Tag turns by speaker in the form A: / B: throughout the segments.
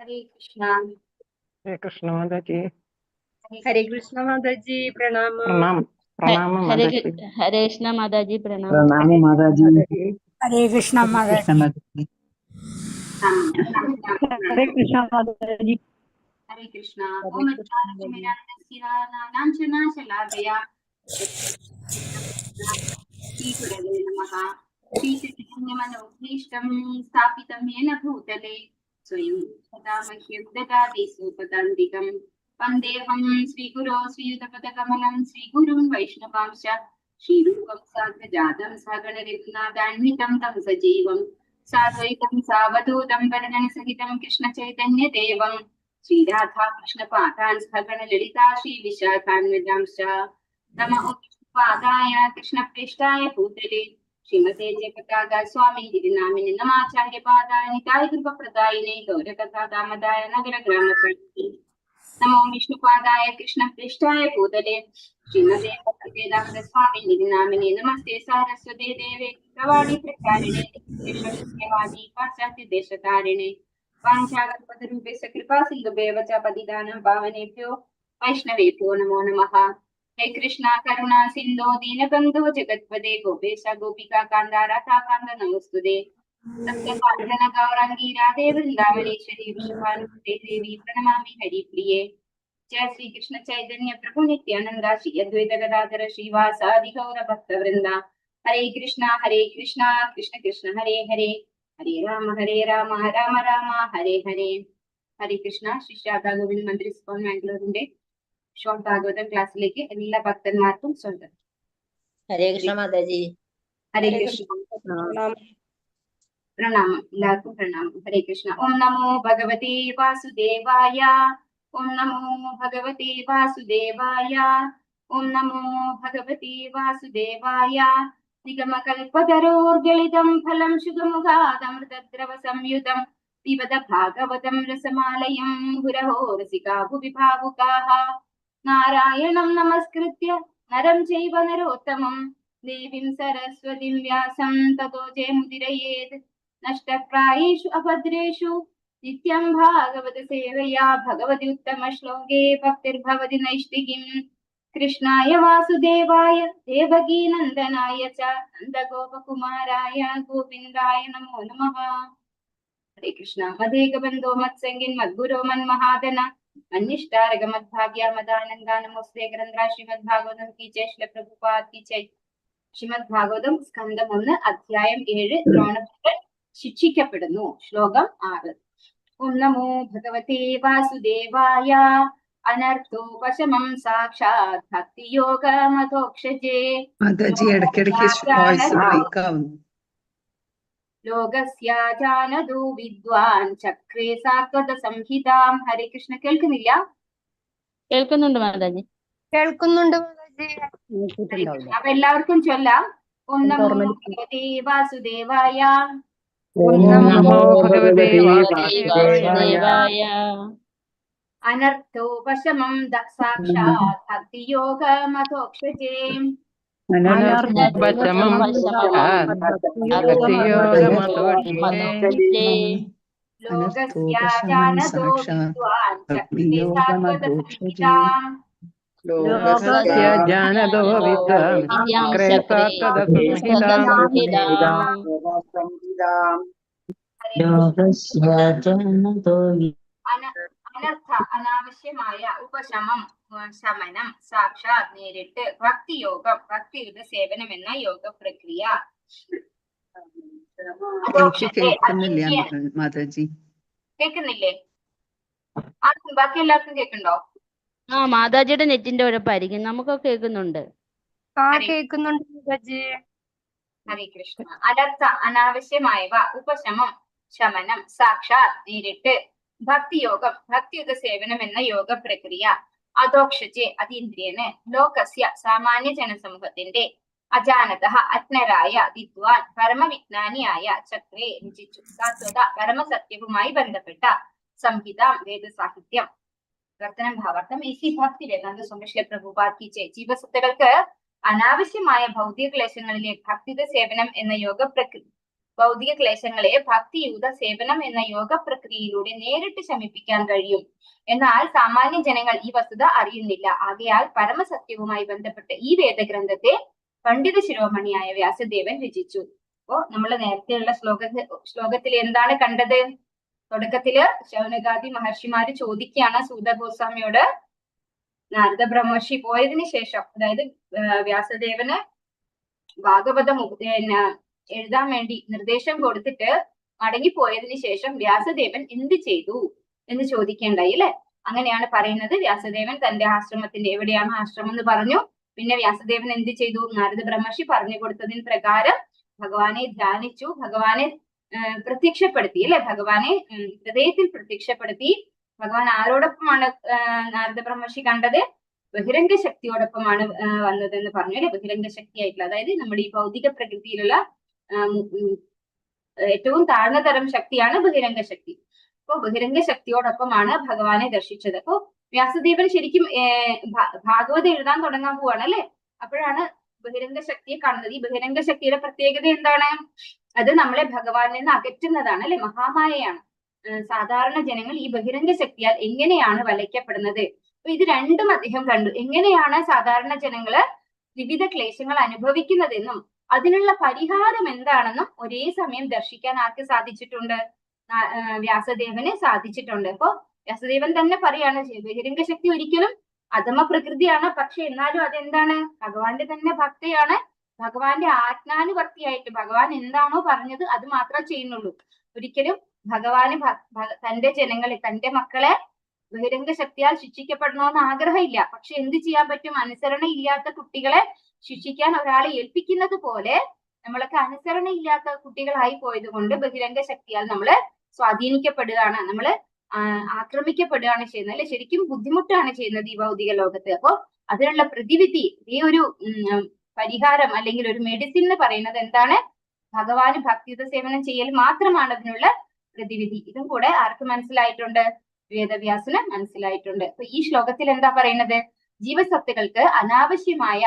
A: हरे कृष्णा।
B: हरे कृष्ण माता जी।
C: हरे कृष्ण माता जी, प्रणाम।
B: प्रणाम प्रणाम माता जी।
D: हरे कृष्ण माता जी, प्रणाम।
E: प्रणाम माता जी।
F: हरे कृष्णा माता जी।
A: हरे
B: कृष्ण माता जी।
A: हरे कृष्णा। ओम नाशलाभया श्री गुरवे नमः। श्रीचैतन्यमनोभीष्टं स्थापितं येन भूतले स्वयं सदा मह्यं ददाति स्वपदान्तिकं वन्देऽहं श्रीगुरो श्रीयुतपदकमलं श्रीगुरुं वैष्णवांश्च श्रीरूपं साग्रजातं सागररघुनाथान्वितं तं सजीवं साद्वैतं सावधूतं परिजनसहितं कृष्णचैतन्यदेवं श्रीराधा कृष्णपादान् सगणललिता श्रीविशाखान्वितांश्च नमः पादाय कृष्णप्रेष्ठाय भूतले श्रीमते जयपताका स्वामी गिरिनामिनि नमाचार्य पादाय निताय कृपप्रदायिने गौरकथा दामदाय नगर ग्रामपति नमो विष्णुपादाय कृष्णप्रेष्ठाय भूतले श्रीमते भक्तिवेदांत स्वामी गिरिनामिनि नमस्ते सारस्वते देवे प्रवाणी प्रचारिणे देशवादी पाश्चात्य देशतारिणे वाञ्छागतपदरूपेश कृपा सिन्धुभ्येव च पतितानां पावनेभ्यो वैष्णवेभ्यो नमो नमः। हे कृष्णा करुणा सिंधो दीनबंधो जगत्पदे गोपेश गोपिका कांदा राधा कांद नमोस्तुते सत्यकारण गौरांगी राधे वृंदावनेश्वरी विश्वभानुते देवी प्रणमामि हरिप्रिये। जय श्री कृष्ण चैतन्य प्रभु नित्यानंद श्री अद्वैत गदाधर श्रीवासादि गौर भक्त वृंदा हरे कृष्णा कृष्ण कृष्ण हरे हरे हरे राम राम राम हरे हरे। हरे कृष्णा श्री शारदा गोविंद मंदिर स्कूल मैंगलोर ഷോർട്ട് ഭാഗവതം ക്ലാസ്സിലേക്ക് എല്ലാ ഭക്തന്മാർക്കും സ്വാഗതം.
D: ഹരേ കൃഷ്ണ മാതാജി.
A: ഹരേ കൃഷ്ണ. പ്രണാമം. എല്ലാവർക്കും പ്രണാമം. ഹരേ കൃഷ്ണ. ഓം നമോ ഭഗവതേ വാസുദേവായ. ഓം നമോ ഭഗവതേ വാസുദേവായ. ഓം നമോ ഭഗവതേ വാസുദേവായ. നിഗമകൽപതരോർഗളിതം ഫലം ശുഗമുഖാദമൃതദ്രവ സംയുതം പിബത ഭാഗവതം രസമാലയം ഗുരവോ രസികാ ഭുവി ഭാവുകാഃ. നാരായണം നമസ്കൃത്യ നരം ചൈവ നരോത്തമം ദേവീം സരസ്വതീം വ്യാസം തതോ ജയമുദിരയേത്. നഷ്ടപ്രായേഷു അഭദ്രേഷു നിത്യം ഭാഗവത സേവയാ ഭഗവതി ഉത്തമ ശ്ലോകേ ഭക്തിർഭവതി നൈഷ്ഠികീം. കൃഷ്ണായ വാസുദേവായ ദേവകീ നന്ദനായ ച നന്ദഗോപകുമാരായ ഗോവിന്ദായ നമോ നമഃ. ഹരേ കൃഷ്ണ. മദേകബന്ധോ മത്സംഗിൻ മദ്ഗുരോ മന്മഹാദന അന്യഷ്ടാരക മദ്ഭാഗ്യ മദാനന്ദ നമോസ്തേ ഗ്രന്ഥ ശ്രീമദ് ഭാഗവതം കി ജയ്. ശ്രീല പ്രഭുപാദ് കി ജയ്. ശ്രീമദ് ഭാഗവതം സ്കന്ധം 1 അധ്യായം 7 ദ്രോണപുത്രൻ ശിക്ഷിക്കപ്പെടുന്നു. ശ്ലോകം 6. ഓം നമോ ഭഗവതേ വാസുദേവായ അനർത്ഥോപശമം സാക്ഷാത് ഭക്തിയോഗമധോക്ഷജേ.
E: മാതാജി ഇടയ്ക്കിടയ്ക്ക് വോയിസ് ബ്രേക്ക് ആവുന്നു.
A: ലോകസ്യാജാനദോ വിദ്വാൻ ചക്രേ സാത്വത സംഹിതാം. ഹരേ കൃഷ്ണ. കേൾക്കുന്നില്ല?
D: കേൾക്കുന്നുണ്ട് മാതാജി.
C: കേൾക്കുന്നുണ്ട് മാതാജി.
A: അപ്പൊ എല്ലാവർക്കും ചൊല്ലാം. ഓം നമോ ഭഗവതേ വാസുദേവായ.
B: ഓം നമോ ഭഗവതേ വാസുദേവായ.
A: അനർത്ഥോപശമം സാക്ഷാത് ഭക്തിയോഗമധോക്ഷജേ.
B: അനർത്ഥോപശമം സാക്ഷാത് ഭക്തിയോഗമധോക്ഷജേ.
A: ലോകസ്യാജാനദോ വിദ്വാൻ ചക്രേ സാത്വത സംഹിതാം.
B: ലോകസ്യ ജാനദോ വിദ്വാൻ ചക്രേ സാത്വത സംഹിതാം.
A: അനർത്ഥ അനാവശ്യമായ ഉപശമം ശമനം സാക്ഷാത് നേരിട്ട് ഭക്തിയോഗം ഭക്തിയുടെ സേവനം എന്ന യോഗ പ്രക്രിയ.
E: മാതാജി
A: കേൾക്കുന്നില്ലേ? ആർക്കും ബാക്കി എല്ലാവർക്കും കേൾക്കുന്നുണ്ടോ?
D: ആ മാതാജിയുടെ നെറ്റിന്റെ ഉഴപ്പായിരിക്കും. നമുക്കൊക്കെ കേൾക്കുന്നുണ്ട്.
C: കേൾക്കുന്നുണ്ട് മാതാജി.
A: ഹരേ കൃഷ്ണ. അനർത്ഥ അനാവശ്യമായവ ഉപശമം ശമനം സാക്ഷാത് നേരിട്ട് ഭക്തിയോഗം ഭക്തിയുടെ സേവനം എന്ന യോഗ പ്രക്രിയ. അധോക്ഷജെ അതീന്ദ്രിയന് ലോകസ്യ സാമാന്യ ജനസമൂഹത്തിന്റെ അജാനത അജ്ഞരായ വിദ്വാൻ പരമവിജ്ഞാനിയായ ചക്രേ രചിച്ചു സാത്വത പരമസത്യവുമായി ബന്ധപ്പെട്ട സംഹിത വേദസാഹിത്യം. വർത്തനം ഭാവാർത്ഥം ഇസി ഭക്തി വേദാന്ത സ്വാമി പ്രഭുപാദ് കി ജയ്. ജീവസത്തകൾക്ക് അനാവശ്യമായ ഭൗതിക ക്ലേശങ്ങളിലെ ഭക്തിയുടെ സേവനം എന്ന യോഗ ഭൗതിക ക്ലേശങ്ങളെ ഭക്തിയുത സേവനം എന്ന യോഗ പ്രക്രിയയിലൂടെ നേരിട്ട് ശമിപ്പിക്കാൻ കഴിയും. എന്നാൽ സാമാന്യ ജനങ്ങൾ ഈ വസ്തുത അറിയുന്നില്ല. ആകയാൽ പരമസത്യവുമായി ബന്ധപ്പെട്ട ഈ വേദഗ്രന്ഥത്തെ പണ്ഡിത ശിരോമണിയായ വ്യാസദേവൻ രചിച്ചു. അപ്പോ നമ്മൾ നേരത്തെയുള്ള ശ്ലോകത്തിൽ എന്താണ് കണ്ടത്? തുടക്കത്തില് ശൗനകാദി മഹർഷിമാര് ചോദിക്കുകയാണ് സൂത ഗോസ്വാമിയോട്, നാരദ ബ്രഹ്മർഷി പോയതിനു ശേഷം, അതായത് വ്യാസദേവന് ഭാഗവതം എഴുതാൻ വേണ്ടി നിർദ്ദേശം കൊടുത്തിട്ട് മടങ്ങിപ്പോയതിനു ശേഷം വ്യാസദേവൻ എന്ത് ചെയ്തു എന്ന് ചോദിക്കേണ്ടായി അല്ലെ. അങ്ങനെയാണ് പറയുന്നത്. വ്യാസദേവൻ തന്റെ ആശ്രമത്തിന്റെ, എവിടെയാണ് ആശ്രമം എന്ന് പറഞ്ഞു. പിന്നെ വ്യാസദേവൻ എന്ത് ചെയ്തു? നാരദ ബ്രഹ്മർഷി പറഞ്ഞു കൊടുത്തതിന് പ്രകാരം ഭഗവാനെ ധ്യാനിച്ചു, ഭഗവാനെ പ്രത്യക്ഷപ്പെടുത്തി അല്ലെ. ഭഗവാനെ ഹൃദയത്തിൽ പ്രത്യക്ഷപ്പെടുത്തി. ഭഗവാൻ ആരോടൊപ്പമാണ് നാരദ ബ്രഹ്മർഷി കണ്ടത്? ബഹിരംഗ ശക്തിയോടൊപ്പമാണ് വന്നതെന്ന് പറഞ്ഞു അല്ലെ. ബഹിരംഗ ശക്തി ആയിട്ടുള്ള, അതായത് നമ്മുടെ ഈ ഭൗതിക പ്രകൃതിയിലുള്ള ഏറ്റവും താഴ്ന്ന തരം ശക്തിയാണ് ബഹിരംഗ ശക്തി. അപ്പൊ ബഹിരംഗ ശക്തിയോടൊപ്പമാണ് ഭഗവാനെ ദർശിച്ചത്. അപ്പൊ വ്യാസദേവൻ ശരിക്കും ഭാഗവതം എഴുതാൻ തുടങ്ങാൻ പോവാണ് അല്ലെ. അപ്പോഴാണ് ബഹിരംഗ ശക്തിയെ കാണുന്നത്. ഈ ബഹിരംഗ ശക്തിയുടെ പ്രത്യേകത എന്താണ്? അത് നമ്മളെ ഭഗവാനിൽ നിന്ന് അകറ്റുന്നതാണ് അല്ലെ. മഹാമായയാണ്. സാധാരണ ജനങ്ങൾ ഈ ബഹിരംഗ ശക്തിയാൽ എങ്ങനെയാണ് വലയ്ക്കപ്പെടുന്നത്? അപ്പൊ ഇത് രണ്ടും അദ്ദേഹം കണ്ടു. എങ്ങനെയാണ് സാധാരണ ജനങ്ങള് വിവിധ ക്ലേശങ്ങൾ അനുഭവിക്കുന്നതെന്നും അതിനുള്ള പരിഹാരം എന്താണെന്നും ഒരേ സമയം ദർശിക്കാൻ ആർക്ക് സാധിച്ചിട്ടുണ്ട്? വ്യാസദേവന് സാധിച്ചിട്ടുണ്ട്. അപ്പൊ വ്യാസദേവൻ തന്നെ പറയാണ്, ബഹിരംഗ ശക്തി ഒരിക്കലും അധമ പ്രകൃതിയാണ്, പക്ഷെ എന്നാലും അതെന്താണ്? ഭഗവാന്റെ തന്നെ ഭക്തയാണ്. ഭഗവാന്റെ ആജ്ഞാനുവർത്തിയായിട്ട് ഭഗവാൻ എന്താണോ പറഞ്ഞത് അത് മാത്രമേ ചെയ്യുന്നുള്ളൂ. ഒരിക്കലും ഭഗവാന് തന്റെ ജനങ്ങളെ, തന്റെ മക്കളെ ബഹിരംഗ ശക്തിയാൽ ശിക്ഷിക്കപ്പെടണമെന്ന് ആഗ്രഹമില്ല. പക്ഷെ എന്ത് ചെയ്യാൻ പറ്റും? അനുസരണയില്ലാത്ത കുട്ടികളെ ശിക്ഷിക്കാൻ ഒരാളെ ഏൽപ്പിക്കുന്നത് പോലെ നമ്മളൊക്കെ അനുസരണയില്ലാത്ത കുട്ടികളായി പോയത് കൊണ്ട് ബഹിരംഗ ശക്തിയാൽ നമ്മള് സ്വാധീനിക്കപ്പെടുകയാണ്, നമ്മള് ആക്രമിക്കപ്പെടുകയാണ് ചെയ്യുന്നത് അല്ലെ. ശരിക്കും ബുദ്ധിമുട്ടാണ് ചെയ്യുന്നത് ഈ ഭൗതിക ലോകത്ത്. അപ്പോ അതിനുള്ള പ്രതിവിധി, ഈ ഒരു പരിഹാരം അല്ലെങ്കിൽ ഒരു മെഡിസിൻ എന്ന് പറയുന്നത് എന്താണ്? ഭഗവാന് ഭക്തിയുത സേവനം ചെയ്യൽ മാത്രമാണ് അതിനുള്ള പ്രതിവിധി. ഇതും കൂടെ ആർക്ക് മനസ്സിലായിട്ടുണ്ട്? വേദവ്യാസന് മനസ്സിലായിട്ടുണ്ട്. അപ്പൊ ഈ ശ്ലോകത്തിൽ എന്താ പറയുന്നത്? ജീവസത്തുക്കൾക്ക് അനാവശ്യമായ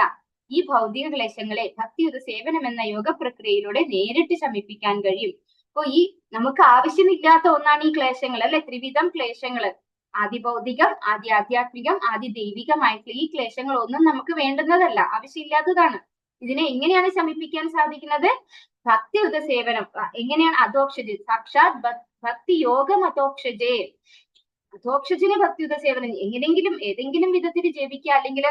A: ഈ ഭൗതിക ക്ലേശങ്ങളെ ഭക്തിയുത സേവനം എന്ന യോഗ പ്രക്രിയയിലൂടെ നേരിട്ട് ശമിപ്പിക്കാൻ കഴിയും. അപ്പൊ ഈ നമുക്ക് ആവശ്യമില്ലാത്ത ഒന്നാണ് ഈ ക്ലേശങ്ങൾ അല്ലെ. ത്രിവിധം ക്ലേശങ്ങള്, ആദി ഭൗതികം, ആദി ആധ്യാത്മികം, ആദി ദൈവികമായിട്ടുള്ള ഈ ക്ലേശങ്ങൾ ഒന്നും നമുക്ക് വേണ്ടുന്നതല്ല, ആവശ്യമില്ലാത്തതാണ്. ഇതിനെ എങ്ങനെയാണ് ശമിപ്പിക്കാൻ സാധിക്കുന്നത്? ഭക്തിയുത സേവനം. എങ്ങനെയാണ്? അധോക്ഷജ, സാക്ഷാത് ഭക്തി യോഗം അധോക്ഷജേ. അധോക്ഷജന് ഭക്തിയുത സേവനം എങ്ങനെയെങ്കിലും ഏതെങ്കിലും വിധത്തിൽ ജപിക്കുക, അല്ലെങ്കിൽ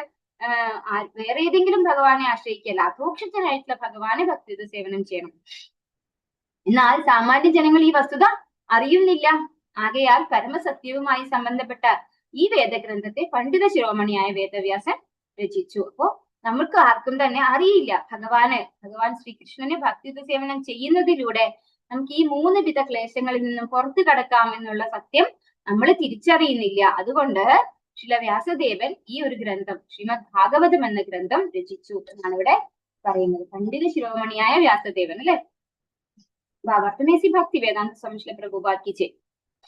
A: വേറെ ഏതെങ്കിലും ഭഗവാനെ ആശ്രയിക്കല്ല. അധോക്ഷജനായിട്ടുള്ള ഭഗവാനെ ഭക്തിയുത സേവനം ചെയ്യണം. എന്നാൽ സാമാന്യ ജനങ്ങൾ ഈ വസ്തുത അറിയുന്നില്ല. ആകയാൽ പരമസത്യവുമായി സംബന്ധപ്പെട്ട ഈ വേദഗ്രന്ഥത്തെ പണ്ഡിത ശിരോമണിയായ വേദവ്യാസൻ രചിച്ചു. അപ്പോ നമുക്ക് ആർക്കും തന്നെ അറിയില്ല ഭഗവാൻ ശ്രീകൃഷ്ണനെ ഭക്തിയുത സേവനം ചെയ്യുന്നതിലൂടെ നമുക്ക് ഈ 3 വിധ ക്ലേശങ്ങളിൽ നിന്നും പുറത്തു കടക്കാം എന്നുള്ള സത്യം നമ്മൾ തിരിച്ചറിയുന്നില്ല. അതുകൊണ്ട് ശ്രീല വ്യാസദേവൻ ഈ ഒരു ഗ്രന്ഥം, ശ്രീമദ് ഭാഗവതം എന്ന ഗ്രന്ഥം രചിച്ചു എന്നാണ് ഇവിടെ പറയുന്നത്. പണ്ഡിത ശിരോമണിയായ വ്യാസദേവൻ അല്ലെ. ഭാവാർത്ഥമേസി ഭക്തി വേദാന്ത സ്വാമി പ്രഭുപാദ് കി ജയ്.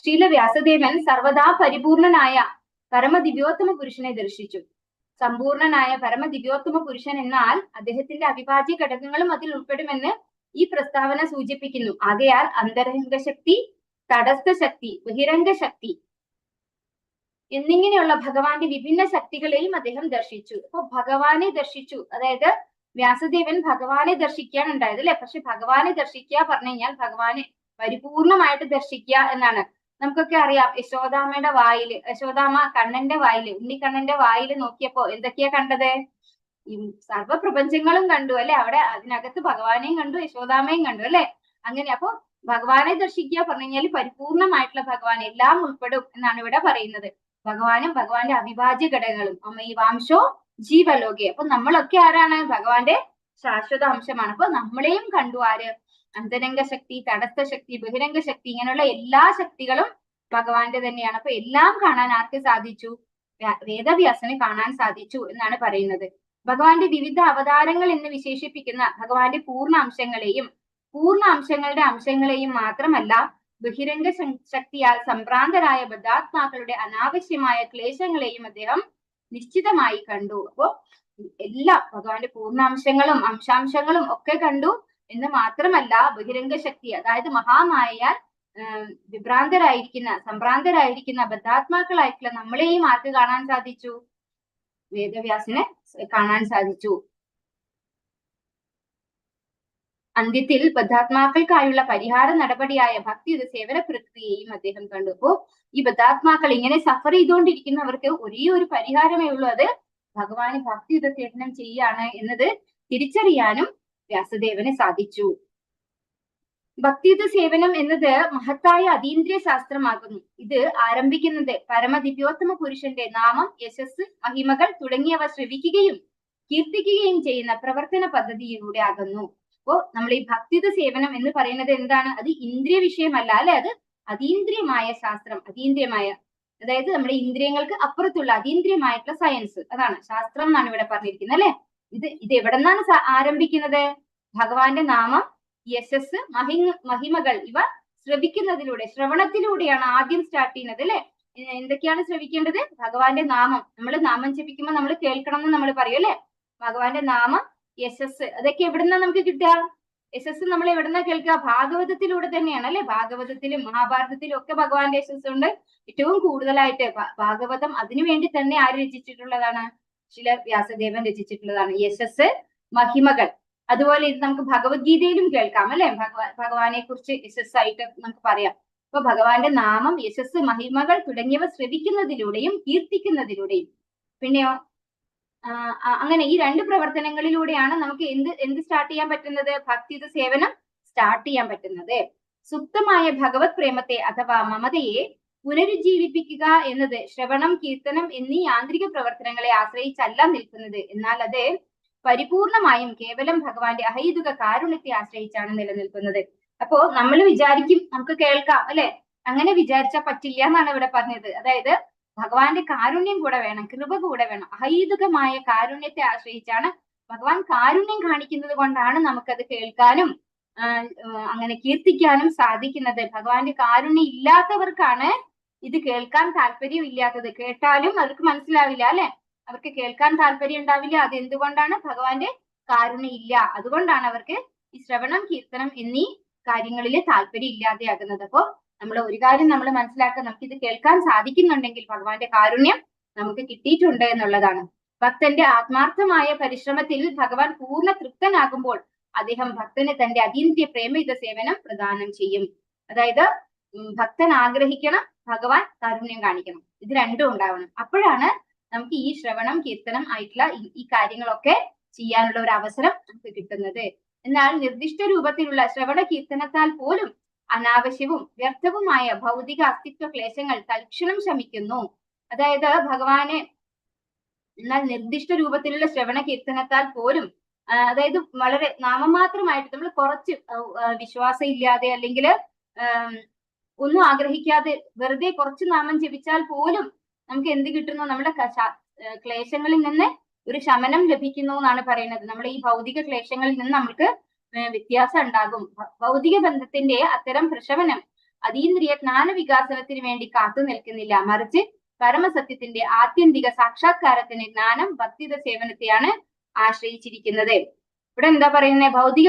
A: ശ്രീല വ്യാസദേവൻ സർവദാ പരിപൂർണനായ പരമദിവ്യോത്തമ പുരുഷനെ ദർശിച്ചു. സമ്പൂർണനായ പരമദിവ്യോത്തമ പുരുഷൻ എന്നാൽ അദ്ദേഹത്തിന്റെ അവിഭാജ്യ ഘടകങ്ങളും അതിൽ ഉൾപ്പെടുമെന്ന് ഈ പ്രസ്താവന സൂചിപ്പിക്കുന്നു. ആകയാൽ അന്തരംഗ ശക്തി, തടസ്ഥ ശക്തി, ബഹിരംഗ ശക്തി എന്നിങ്ങനെയുള്ള ഭഗവാന്റെ വിഭിന്ന ശക്തികളെയും അദ്ദേഹം ദർശിച്ചു. അപ്പൊ ഭഗവാനെ ദർശിച്ചു, അതായത് വ്യാസദേവൻ ഭഗവാനെ ദർശിക്കാൻ ഉണ്ടായത് അല്ലെ. പക്ഷെ ഭഗവാനെ ദർശിക്കുക പറഞ്ഞു കഴിഞ്ഞാൽ ഭഗവാനെ പരിപൂർണമായിട്ട് ദർശിക്കുക എന്നാണ്. നമുക്കൊക്കെ അറിയാം, യശോദാമ്മയുടെ വായില്, യശോദാമ്മ കണ്ണന്റെ വായില്, ഉണ്ണിക്കണ്ണന്റെ വായില് നോക്കിയപ്പോ എന്തൊക്കെയാ കണ്ടത്? ഈ സർവ്വപ്രപഞ്ചങ്ങളും കണ്ടു അല്ലെ. അവിടെ അതിനകത്ത് ഭഗവാനെയും കണ്ടു, യശോദാമ്മയും കണ്ടു അല്ലെ. അങ്ങനെ അപ്പൊ ഭഗവാനെ ദർശിക്കുക പറഞ്ഞു കഴിഞ്ഞാൽ പരിപൂർണമായിട്ടുള്ള ഭഗവാൻ എല്ലാം ഉൾപ്പെടും എന്നാണ് ഇവിടെ പറയുന്നത്. ഭഗവാനും ഭഗവാന്റെ അവിഭാജ്യ ഘടകങ്ങളും, അമൈവാംശോ ജീവലോകെ. അപ്പൊ നമ്മളൊക്കെ ആരാണ്? ഭഗവാന്റെ ശാശ്വത അംശമാണ്. അപ്പൊ നമ്മളെയും കണ്ടു ആര്? അന്തരംഗ ശക്തി, തടസ്ഥ ശക്തി, ബഹിരംഗ ശക്തി, ഇങ്ങനെയുള്ള എല്ലാ ശക്തികളും ഭഗവാന്റെ തന്നെയാണ്. അപ്പൊ എല്ലാം കാണാൻ ആർക്ക് സാധിച്ചു? വേദവ്യാസന് കാണാൻ സാധിച്ചു എന്നാണ് പറയുന്നത്. ഭഗവാന്റെ വിവിധ അവതാരങ്ങൾ എന്ന് വിശേഷിപ്പിക്കുന്ന ഭഗവാന്റെ പൂർണ്ണ അംശങ്ങളെയും പൂർണ്ണ അംശങ്ങളുടെ അംശങ്ങളെയും മാത്രമല്ല ബഹിരംഗ ശക്തിയാൽ സംഭ്രാന്തരായ ബദ്ധാത്മാക്കളുടെ അനാവശ്യമായ ക്ലേശങ്ങളെയും അദ്ദേഹം നിശ്ചിതമായി കണ്ടു. അപ്പോ എല്ലാ ഭഗവാന്റെ പൂർണ്ണാംശങ്ങളും അംശാംശങ്ങളും ഒക്കെ കണ്ടു. എന്ന് മാത്രമല്ല ബഹിരംഗ ശക്തി, അതായത് മഹാമായയാൽ സംഭ്രാന്തരായിരിക്കുന്ന ബദ്ധാത്മാക്കളായിട്ടുള്ള നമ്മളെയും ആർക്ക് കാണാൻ സാധിച്ചു? വേദവ്യാസിനെ കാണാൻ സാധിച്ചു. അന്ത്യത്തിൽ ബദ്ധാത്മാക്കൾക്കായുള്ള പരിഹാര നടപടിയായ ഭക്തിയുടെ സേവന പ്രക്രിയയും അദ്ദേഹം കണ്ടു. അപ്പോ ഈ ബദ്ധാത്മാക്കൾ ഇങ്ങനെ സഫർ ചെയ്തുകൊണ്ടിരിക്കുന്നവർക്ക് ഒരേ ഒരു പരിഹാരമേ ഉള്ളൂ, അത് ഭഗവാന് ഭക്തിയുടെ സേവനം ചെയ്യാണ് എന്നത് തിരിച്ചറിയാനും വ്യാസദേവന് സാധിച്ചു. ഭക്തിയുത സേവനം എന്നത് മഹത്തായ അതീന്ദ്രിയ ശാസ്ത്രമാകുന്നു. ഇത് ആരംഭിക്കുന്നത് പരമദിവ്യോത്തമ പുരുഷന്റെ നാമം, യശസ്, മഹിമകൾ തുടങ്ങിയവ ശ്രവിക്കുകയും കീർത്തിക്കുകയും ചെയ്യുന്ന പ്രവർത്തന പദ്ധതിയിലൂടെ ആകുന്നു. അപ്പോ നമ്മൾ ഈ ഭക്തിയുത സേവനം എന്ന് പറയുന്നത് എന്താണ്? അത് ഇന്ദ്രിയ വിഷയമല്ല അല്ലെ, അത് അതീന്ദ്രിയമായ ശാസ്ത്രം, അതീന്ദ്രിയമായ, അതായത് നമ്മുടെ ഇന്ദ്രിയങ്ങൾക്ക് അപ്പുറത്തുള്ള അതീന്ദ്രിയമായിട്ടുള്ള സയൻസ്, അതാണ് ശാസ്ത്രം എന്നാണ് ഇവിടെ പറഞ്ഞിരിക്കുന്നത് അല്ലെ. ഇത് എവിടെ നിന്നാണ് ആരംഭിക്കുന്നത്? ഭഗവാന്റെ നാമം, യശസ്, മഹിമകൾ ഇവ ശ്രവിക്കുന്നതിലൂടെ, ശ്രവണത്തിലൂടെയാണ് ആദ്യം സ്റ്റാർട്ട് ചെയ്യുന്നത് അല്ലെ. എന്തൊക്കെയാണ് ശ്രവിക്കേണ്ടത്? ഭഗവാന്റെ നാമം. നമ്മൾ നാമം ജപിക്കുമ്പോൾ നമ്മൾ കേൾക്കണം എന്ന് നമ്മൾ പറയും അല്ലെ. ഭഗവാന്റെ നാമം, യശസ്, അതൊക്കെ എവിടുന്നാ നമുക്ക് കിട്ടുക? യശസ് നമ്മൾ എവിടുന്നാ കേൾക്കുക? ഭാഗവതത്തിലൂടെ തന്നെയാണ് അല്ലെ. ഭാഗവതത്തിലും മഹാഭാരതത്തിലും ഒക്കെ ഭഗവാന്റെ യശസ് ഉണ്ട്. ഏറ്റവും കൂടുതലായിട്ട് ഭാഗവതം അതിനു വേണ്ടി തന്നെ ആര് രചിച്ചിട്ടുള്ളതാണ്? ചില വ്യാസദേവൻ രചിച്ചിട്ടുള്ളതാണ്. യശസ്, മഹിമകൾ. അതുപോലെ ഇത് നമുക്ക് ഭഗവത്ഗീതയിലും കേൾക്കാം അല്ലെ. ഭഗവാനെ കുറിച്ച് യശസ് ആയിട്ട് നമുക്ക് പറയാം. അപ്പൊ ഭഗവാന്റെ നാമം, യശസ്, മഹിമകൾ തുടങ്ങിയവ ശ്രവിക്കുന്നതിലൂടെയും കീർത്തിക്കുന്നതിലൂടെയും, പിന്നെയോ അങ്ങനെ ഈ രണ്ട് പ്രവർത്തനങ്ങളിലൂടെയാണ് നമുക്ക് എന്ത് സ്റ്റാർട്ട് ചെയ്യാൻ പറ്റുന്നത്? ഭക്തിയുത സേവനം സ്റ്റാർട്ട് ചെയ്യാൻ പറ്റുന്നത്. സുപ്തമായ ഭഗവത് പ്രേമത്തെ അഥവാ മമതയെ പുനരുജ്ജീവിപ്പിക്കുക എന്നത് ശ്രവണം, കീർത്തനം എന്നീ യാന്ത്രിക പ്രവർത്തനങ്ങളെ ആശ്രയിച്ചല്ല നിൽക്കുന്നത്. എന്നാൽ അത് പരിപൂർണമായും കേവലം ഭഗവാന്റെ അഹൈതുക കാരുണ്യത്തെ ആശ്രയിച്ചാണ് നിലനിൽക്കുന്നത്. അപ്പോ നമ്മൾ വിചാരിക്കും നമുക്ക് കേൾക്കാം അല്ലെ, അങ്ങനെ വിചാരിച്ചാൽ പറ്റില്ല എന്നാണ് ഇവിടെ പറഞ്ഞത്. അതായത് ഭഗവാന്റെ കാരുണ്യം കൂടെ വേണം, കൃപ കൂടെ വേണം. അഹൈതുകമായ കാരുണ്യത്തെ ആശ്രയിച്ചാണ്, ഭഗവാൻ കാരുണ്യം കാണിക്കുന്നത് കൊണ്ടാണ് നമുക്കത് കേൾക്കാനും അങ്ങനെ കീർത്തിക്കാനും സാധിക്കുന്നത്. ഭഗവാന്റെ കാരുണ്യം ഇല്ലാത്തവർക്കാണ് ഇത് കേൾക്കാൻ താല്പര്യം ഇല്ലാത്തത്. കേട്ടാലും അവർക്ക് മനസ്സിലാവില്ല അല്ലെ, അവർക്ക് കേൾക്കാൻ താല്പര്യം ഉണ്ടാവില്ല. അത് എന്തുകൊണ്ടാണ്? ഭഗവാന്റെ കാരുണ്യം ഇല്ല. അതുകൊണ്ടാണ് അവർക്ക് ഈ ശ്രവണം, കീർത്തനം എന്നീ കാര്യങ്ങളിൽ താല്പര്യം ഇല്ലാതെയാകുന്നത്. അപ്പോ നമ്മൾ ഒരു കാര്യം നമ്മൾ മനസ്സിലാക്കുക, നമുക്ക് ഇത് കേൾക്കാൻ സാധിക്കുന്നുണ്ടെങ്കിൽ ഭഗവാന്റെ കാരുണ്യം നമുക്ക് കിട്ടിയിട്ടുണ്ട് എന്നുള്ളതാണ്. ഭക്തന്റെ ആത്മാർത്ഥമായ പരിശ്രമത്തിൽ ഭഗവാൻ പൂർണ്ണ തൃപ്തനാകുമ്പോൾ അദ്ദേഹം ഭക്തന് തന്റെ അതീന്ദ്രിയ പ്രേമയുത സേവനം പ്രദാനം ചെയ്യും. അതായത് ഭക്തൻ ആഗ്രഹിക്കണം, ഭഗവാൻ കാരുണ്യം കാണിക്കണം, ഇത് രണ്ടും ഉണ്ടാവണം. അപ്പോഴാണ് നമുക്ക് ഈ ശ്രവണം, കീർത്തനം ആയിട്ടുള്ള ഈ കാര്യങ്ങളൊക്കെ ചെയ്യാനുള്ള ഒരു അവസരം നമുക്ക് കിട്ടുന്നത്. എന്നാൽ നിർദ്ദിഷ്ട രൂപത്തിലുള്ള ശ്രവണ കീർത്തനത്താൽ പോലും അനാവശ്യവും വ്യർത്ഥവുമായ ഭൗതിക അസ്തിത്വ ക്ലേശങ്ങൾ തൽക്ഷണം ശമിക്കുന്നു. അതായത് ഭഗവാനെ, എന്നാൽ നിർദ്ദിഷ്ട രൂപത്തിലുള്ള ശ്രവണ കീർത്തനത്താൽ പോലും, അതായത് വളരെ നാമമാത്രമായിട്ട് നമ്മൾ കുറച്ച് വിശ്വാസം ഇല്ലാതെ അല്ലെങ്കിൽ ഒന്നും ആഗ്രഹിക്കാതെ വെറുതെ കുറച്ച് നാമം ജപിച്ചാൽ പോലും നമുക്ക് എന്ത് കിട്ടുന്നു? നമ്മുടെ ക്ലേശങ്ങളിൽ നിന്ന് ഒരു ശമനം ലഭിക്കുന്നു എന്നാണ് പറയുന്നത്. നമ്മുടെ ഈ ഭൗതിക ക്ലേശങ്ങളിൽ നിന്ന് നമുക്ക് വ്യത്യാസം ഉണ്ടാകും. ഭൗതിക ബന്ധത്തിന്റെ അത്തരം പ്രശമനം അതീന്ദ്രിയ ജ്ഞാന വികാസനത്തിന് വേണ്ടി കാത്തു നിൽക്കുന്നില്ല, മറിച്ച് പരമസത്യത്തിന്റെ ആത്യന്തിക സാക്ഷാത്കാരത്തിന് ജ്ഞാനം, ഭക്തിയുത സേവനത്തെയാണ് ആശ്രയിച്ചിരിക്കുന്നത്. ഇവിടെ എന്താ പറയുന്നത്? ഭൗതിക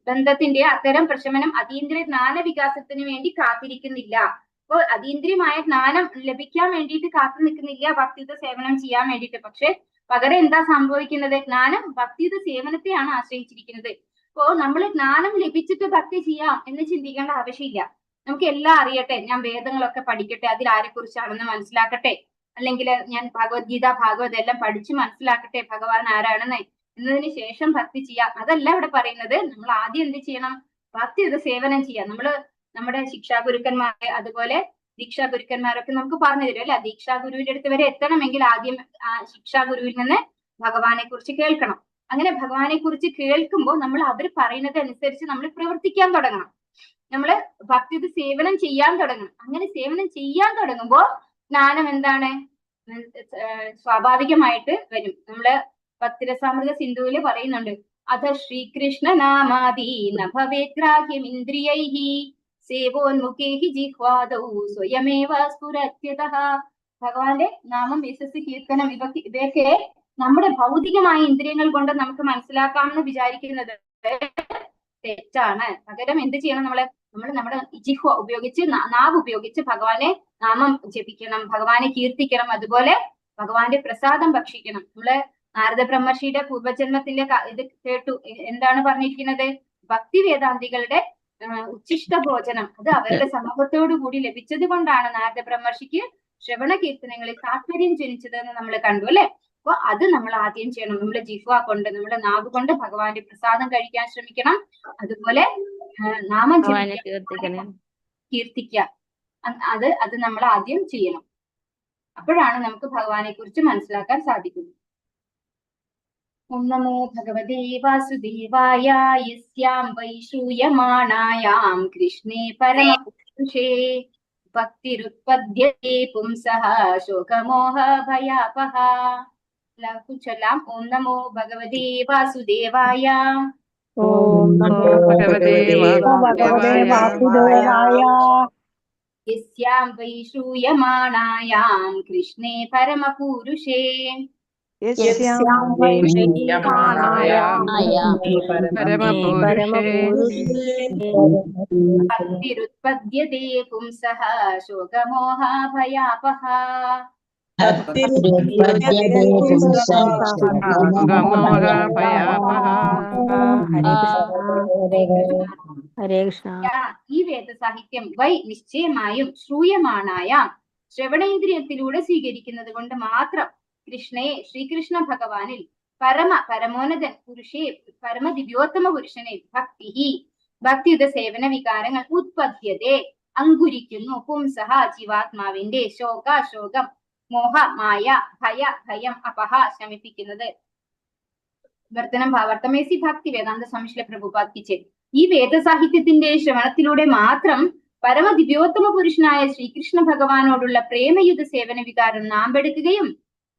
A: ബന്ധത്തിന്റെ അത്തരം പ്രശമനം അതീന്ദ്രിയ ജ്ഞാന വികാസത്തിന് വേണ്ടി കാത്തിരിക്കുന്നില്ല. അപ്പോൾ അതീന്ദ്രിയമായ ജ്ഞാനം ലഭിക്കാൻ വേണ്ടിയിട്ട് കാത്തു നിൽക്കുന്നില്ല ഭക്തിയുത സേവനം ചെയ്യാൻ വേണ്ടിയിട്ട്. പക്ഷെ പകരം എന്താ സംഭവിക്കുന്നത്? ജ്ഞാനം ഭക്തിയുത സേവനത്തെയാണ് ആശ്രയിച്ചിരിക്കുന്നത്. അപ്പോ നമ്മൾ ജ്ഞാനം ലഭിച്ചിട്ട് ഭക്തി ചെയ്യാം എന്ന് ചിന്തിക്കേണ്ട ആവശ്യമില്ല. നമുക്ക് എല്ലാം അറിയട്ടെ, ഞാൻ വേദങ്ങളൊക്കെ പഠിക്കട്ടെ, അതിൽ ആരെ കുറിച്ചാണെന്ന് മനസ്സിലാക്കട്ടെ, അല്ലെങ്കിൽ ഞാൻ ഭഗവത്ഗീത, ഭാഗവതം എല്ലാം പഠിച്ച് മനസ്സിലാക്കട്ടെ ഭഗവാൻ ആരാണെന്ന്, എന്നതിന് ശേഷം ഭക്തി ചെയ്യാം. അതല്ല ഇവിടെ പറയുന്നത്. നമ്മൾ ആദ്യം എന്ത് ചെയ്യണം? ഭക്തിയുത സേവനം ചെയ്യാം. നമ്മുടെ ശിക്ഷാ ഗുരുക്കന്മാരെ, അതുപോലെ ദീക്ഷാ ഗുരുക്കന്മാരൊക്കെ നമുക്ക് പറഞ്ഞു തരും അല്ലെ. ദീക്ഷാ ഗുരുവിന്റെ അടുത്ത് വരെ എത്തണമെങ്കിൽ ആദ്യം ശിക്ഷാ ഗുരുവിൽ നിന്ന് ഭഗവാനെ കുറിച്ച് കേൾക്കണം. അങ്ങനെ ഭഗവാനെ കുറിച്ച് കേൾക്കുമ്പോൾ നമ്മൾ അവർ പറയുന്നത് അനുസരിച്ച് നമ്മൾ പ്രവർത്തിക്കാൻ തുടങ്ങണം. നമ്മൾ ഭക്തിയുത സേവനം ചെയ്യാൻ തുടങ്ങണം. അങ്ങനെ സേവനം ചെയ്യാൻ തുടങ്ങുമ്പോൾ ജ്ഞാനം എന്താണ്? സ്വാഭാവികമായിട്ട് വരും. നമ്മള് ഭക്തിരസാമൃത സിന്ധുവില് പറയുന്നുണ്ട്, അഥ ശ്രീകൃഷ്ണ നാമാദീന ഭവേഗ്രാഹ്യമിന്ദ്രിയൈഹി സേവോന്മുഖേഹി ജിഹ്വാദൗ സ്വയമേവ സ്ഫുരത്യതഃ. ഭഗവാന്റെ നാമം, യശസ്, കീർത്തനം ഇവയൊക്കെ നമ്മുടെ ഭൗതികമായ ഇന്ദ്രിയങ്ങൾ കൊണ്ട് നമുക്ക് മനസ്സിലാക്കാമെന്ന് വിചാരിക്കുന്നത് തെറ്റാണ്. പകരം എന്ത് ചെയ്യണം? നമ്മൾ നമ്മുടെ ജിഹ്വ ഉപയോഗിച്ച് നാവ് ഉപയോഗിച്ച് ഭഗവാനെ നാമം ജപിക്കണം, ഭഗവാനെ കീർത്തിക്കണം, അതുപോലെ ഭഗവാന്റെ പ്രസാദം ഭക്ഷിക്കണം. നമ്മള് നാരദ ബ്രഹ്മർഷിയുടെ പൂർവജന്മത്തിന്റെ ഇത് കേട്ടു. എന്താണ് പറഞ്ഞിരിക്കുന്നത്? ഭക്തി വേദാന്തികളുടെ ഉച്ഛിഷ്ട ഭോജനം അത് അവരുടെ സമൂഹത്തോടു കൂടി ലഭിച്ചത് കൊണ്ടാണ് നാരദ ബ്രഹ്മർഷിക്ക് ശ്രവണ കീർത്തനങ്ങളിൽ താല്പര്യം ജനിച്ചത് എന്ന് നമ്മൾ കണ്ടു അല്ലെ. അപ്പൊ അത് നമ്മൾ ആദ്യം ചെയ്യണം. നമ്മുടെ ജിഹ്വ കൊണ്ട്, നമ്മുടെ നാവ് കൊണ്ട് ഭഗവാന്റെ പ്രസാദം കഴിക്കാൻ ശ്രമിക്കണം. അതുപോലെ നാമം കീർത്തിക്കുക, അത് നമ്മൾ ആദ്യം ചെയ്യണം. അപ്പോഴാണ് നമുക്ക് ഭഗവാനെ കുറിച്ച് മനസ്സിലാക്കാൻ സാധിക്കുന്നത്. ഓം നമോ ഭഗവതേ വാസുദേവായ യസ്യാം വൈ ശ്രൂയമാണായാം കൃഷ്ണേ പരമപുരുഷേ ഭക്തിരുത്പദ്യത്തെ പുംസഃ ശോകമോഹ ഭയാപഹ. എല്ലാവർക്കും ചൊല്ലാം. ഓം നമോ ഭഗവതേ വാസുദേവായ.
B: ഓം നമോ ഭഗവതേ വാസുദേവായ.
A: യസ്യാം വൈ ശ്രൂയമാണായാം കൃഷ്ണേ പരമപുരുഷേ ഭക്തിരുത്പദ്യത്തെ പുംസഃ ശോകമോഹ ഭയാപഹ.
D: ഹരേ കൃഷ്ണ.
A: ഈ വേദസാഹിത്യം വൈ നിശ്ചയമായും ശ്രൂയമാണായാം ശ്രവണേന്ദ്രിയത്തിലൂടെ സ്വീകരിക്കുന്നത് കൊണ്ട് മാത്രം കൃഷ്ണയെ ശ്രീകൃഷ്ണ ഭഗവാനിൽ പരമോന്നതൻ പുരുഷേ പരമദിവ്യോത്തമ പുരുഷനെ ഭക്തിയുത സേവന വികാരങ്ങൾ ഉത്പദ്യതേ അങ്കുരിക്കുന്നു. പുംസഹ ജീവാത്മാവിന്റെ ശോകം മോഹ മായ ഭയം അപഹ ശമിപ്പിക്കുന്നത്. വർത്തനം ഭാവാർത്ഥമേസി ഭക്തി വേദാന്ത സ്വാമിശ്രീല പ്രഭുപാദ് കി ജയ്. ഈ വേദസാഹിത്യത്തിന്റെ ശ്രവണത്തിലൂടെ മാത്രം പരമദിവ്യോത്തമ പുരുഷനായ ശ്രീകൃഷ്ണ ഭഗവാനോടുള്ള പ്രേമയുത സേവന വികാരം നാമ്പെടുക്കുകയും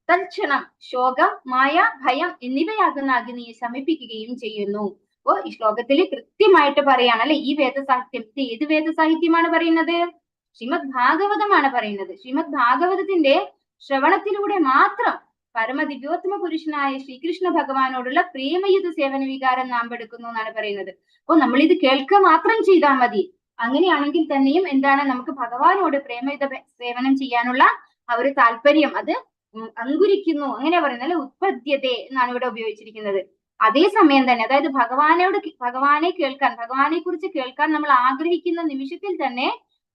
A: തൽക്ഷണം ശോകം മായ ഭയം എന്നിവയാകുന്ന അഗ്നിയെ ശമിപ്പിക്കുകയും ചെയ്യുന്നു. അപ്പോ ഈ ശ്ലോകത്തിൽ കൃത്യമായിട്ട് പറയാണ് അല്ലെ, ഈ വേദസാഹിത്യം ഇത് ഏത് വേദസാഹിത്യമാണ് പറയുന്നത്? ശ്രീമദ് ഭാഗവതമാണ് പറയുന്നത്. ശ്രീമദ് ഭാഗവതത്തിന്റെ ശ്രവണത്തിലൂടെ മാത്രം പരമദിവ്യോത്തമ പുരുഷനായ ശ്രീകൃഷ്ണ ഭഗവാനോടുള്ള പ്രേമയുത സേവന വികാരം നാം എടുക്കുന്നു എന്നാണ് പറയുന്നത്. അപ്പൊ നമ്മൾ ഇത് കേൾക്കുക മാത്രം ചെയ്താൽ മതി. അങ്ങനെയാണെങ്കിൽ തന്നെയും എന്താണ്, നമുക്ക് ഭഗവാനോട് പ്രേമയുത സേവനം ചെയ്യാനുള്ള ആ ഒരു താല്പര്യം അത് അങ്കുരിക്കുന്നു. അങ്ങനെ പറയുന്നത് അല്ലെ, ഉത്പദ്യത്തെ എന്നാണ് ഇവിടെ ഉപയോഗിച്ചിരിക്കുന്നത്. അതേസമയം തന്നെ, അതായത് ഭഗവാനെ കേൾക്കാൻ, ഭഗവാനെ കുറിച്ച് കേൾക്കാൻ നമ്മൾ ആഗ്രഹിക്കുന്ന നിമിഷത്തിൽ തന്നെ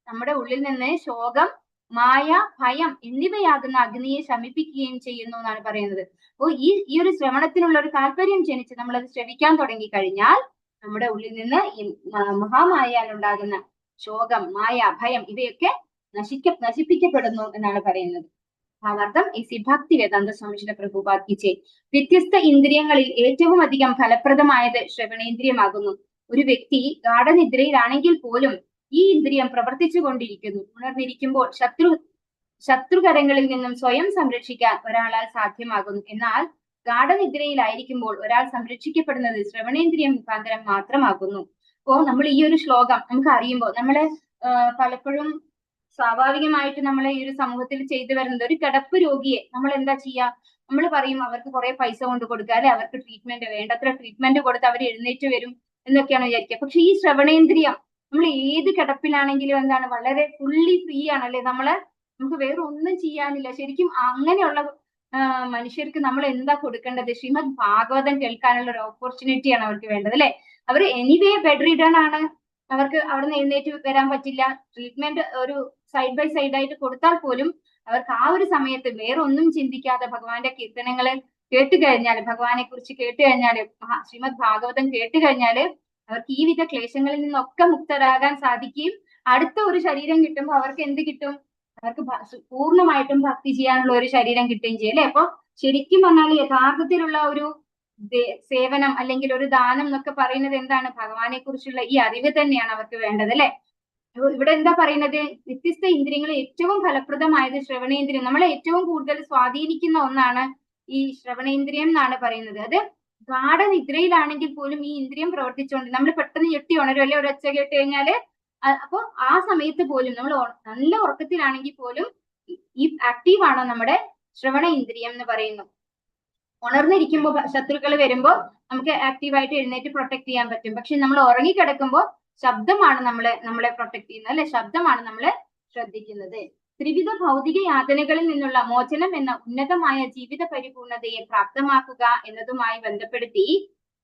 A: നമ്മുടെ ഉള്ളിൽ നിന്ന് ശോകം മായ ഭയം എന്നിവയാകുന്ന അഗ്നിയെ ശമിപ്പിക്കുകയും ചെയ്യുന്നു എന്നാണ് പറയുന്നത്. അപ്പോൾ ഈ ഒരു ശ്രവണത്തിനുള്ള ഒരു താല്പര്യം ജനിച്ച് നമ്മളത് ശ്രവിക്കാൻ തുടങ്ങി കഴിഞ്ഞാൽ നമ്മുടെ ഉള്ളിൽ നിന്ന് ഈ മഹാമായയാൽ ഉണ്ടാകുന്ന ശോകം മായ ഭയം ഇവയൊക്കെ നശിപ്പിക്കപ്പെടുന്നു എന്നാണ് പറയുന്നത്. ഭാവാർത്ഥം ഈ ഭക്തി വേദാന്ത സ്വാമിശ്രീല പ്രഭുപാദ് കി ജയ്. വ്യത്യസ്ത ഇന്ദ്രിയങ്ങളിൽ ഏറ്റവും അധികം ഫലപ്രദമായത് ശ്രവണേന്ദ്രിയമാകുന്നു. ഒരു വ്യക്തി ഗാഠനിദ്രയിലാണെങ്കിൽ പോലും ഈ ഇന്ദ്രിയം പ്രവർത്തിച്ചു കൊണ്ടിരിക്കുന്നു. ഉണർന്നിരിക്കുമ്പോൾ ശത്രുകരങ്ങളിൽ നിന്നും സ്വയം സംരക്ഷിക്കാൻ ഒരാളാൽ സാധ്യമാകുന്നു. എന്നാൽ ഗാഠനിദ്രയിലായിരിക്കുമ്പോൾ ഒരാൾ സംരക്ഷിക്കപ്പെടുന്നത് ശ്രവണേന്ദ്രിയം മുഖാന്തരം മാത്രമാകുന്നു. അപ്പോ നമ്മൾ ഈ ഒരു ശ്ലോകം നമുക്ക് അറിയുമ്പോൾ നമ്മള് പലപ്പോഴും സ്വാഭാവികമായിട്ട് നമ്മളെ ഈ ഒരു സമൂഹത്തിൽ ചെയ്തു വരുന്നത്, ഒരു കിടപ്പ് രോഗിയെ നമ്മൾ എന്താ ചെയ്യാ, നമ്മൾ പറയും അവർക്ക് കുറെ പൈസ കൊണ്ട് കൊടുക്കുക, അല്ലെ അവർക്ക് ട്രീറ്റ്മെന്റ് വേണ്ടത്ര ട്രീറ്റ്മെന്റ് കൊടുത്ത് അവർ എഴുന്നേറ്റ് വരും എന്നൊക്കെയാണ് വിചാരിക്കുക. പക്ഷെ ഈ ശ്രവണേന്ദ്രിയം നമ്മൾ ഏത് കിടപ്പിലാണെങ്കിലും എന്താണ്, വളരെ ഫുള്ളി ഫ്രീ ആണല്ലേ, നമുക്ക് വേറെ ഒന്നും ചെയ്യാനില്ല. ശരിക്കും അങ്ങനെയുള്ള മനുഷ്യർക്ക് നമ്മൾ എന്താ കൊടുക്കേണ്ടത്? ശ്രീമദ് ഭാഗവതം കേൾക്കാനുള്ള ഒരു ഓപ്പർച്യൂണിറ്റിയാണ് അവർക്ക് വേണ്ടത് അല്ലെ. അവർ എനിവേ ബെഡ് റിഡൺ ആണ്, അവർക്ക് അവിടെ നിന്ന് എഴുന്നേറ്റ് വരാൻ പറ്റില്ല. ട്രീറ്റ്മെന്റ് ഒരു സൈഡ് ബൈ സൈഡ് ആയിട്ട് കൊടുത്താൽ പോലും അവർക്ക് ആ ഒരു സമയത്ത് വേറെ ഒന്നും ചിന്തിക്കാതെ ഭഗവാന്റെ കീർത്തനങ്ങള് കേട്ട് കഴിഞ്ഞാല്, ഭഗവാനെ കുറിച്ച് കേട്ട് കഴിഞ്ഞാല്, ശ്രീമദ് ഭാഗവതം കേട്ട് കഴിഞ്ഞാല് അവർക്ക് ഈ വിധ ക്ലേശങ്ങളിൽ നിന്നൊക്കെ മുക്തരാകാൻ സാധിക്കുകയും അടുത്ത ഒരു ശരീരം കിട്ടുമ്പോൾ അവർക്ക് എന്ത് കിട്ടും? അവർക്ക് പൂർണ്ണമായിട്ടും ഭക്തി ചെയ്യാനുള്ള ഒരു ശരീരം കിട്ടുകയും ചെയ്യും അല്ലെ. അപ്പൊ ശരിക്കും പറഞ്ഞാൽ യഥാർത്ഥത്തിലുള്ള ഒരു സേവനം അല്ലെങ്കിൽ ഒരു ദാനം എന്നൊക്കെ പറയുന്നത് എന്താണ്? ഭഗവാനെ കുറിച്ചുള്ള ഈ അറിവ് തന്നെയാണ് അവർക്ക് വേണ്ടത് അല്ലെ. ഇവിടെ എന്താ പറയുന്നത്? വ്യത്യസ്ത ഇന്ദ്രിയങ്ങളിൽ ഏറ്റവും ഫലപ്രദമായത് ശ്രവണേന്ദ്രിയം. നമ്മളെ ഏറ്റവും കൂടുതൽ സ്വാധീനിക്കുന്ന ഒന്നാണ് ഈ ശ്രവണേന്ദ്രിയം എന്നാണ് പറയുന്നത്. അത് ഗാഠനിദ്രയിലാണെങ്കിൽ പോലും ഈ ഇന്ദ്രിയം പ്രവർത്തിച്ചുകൊണ്ട് നമ്മൾ പെട്ടെന്ന് ഞെട്ടി ഉണരും അല്ലെ, ഒരൊച്ച കേട്ട് കഴിഞ്ഞാല്. അപ്പൊ ആ സമയത്ത് പോലും നമ്മൾ നല്ല ഉറക്കത്തിലാണെങ്കിൽ പോലും ഈ ആക്റ്റീവ് ആണ് നമ്മുടെ ശ്രവണ ഇന്ദ്രിയം എന്ന് പറയുന്നു. ഉണർന്നിരിക്കുമ്പോൾ ശത്രുക്കൾ വരുമ്പോൾ നമുക്ക് ആക്റ്റീവായിട്ട് എഴുന്നേറ്റ് പ്രൊട്ടക്ട് ചെയ്യാൻ പറ്റും. പക്ഷെ നമ്മൾ ഉറങ്ങിക്കിടക്കുമ്പോൾ ശബ്ദമാണ് നമ്മളെ പ്രൊട്ടക്ട് ചെയ്യുന്നത്, അല്ലെ? ശബ്ദമാണ് നമ്മളെ ശ്രദ്ധിക്കുന്നത്. ത്രിവിധ ഭൗതിക യാതനകളിൽ നിന്നുള്ള മോചനം എന്ന ഉന്നതമായ ജീവിത പരിപൂർണതയെ പ്രാപ്തമാക്കുക എന്നതുമായി ബന്ധപ്പെടുത്തി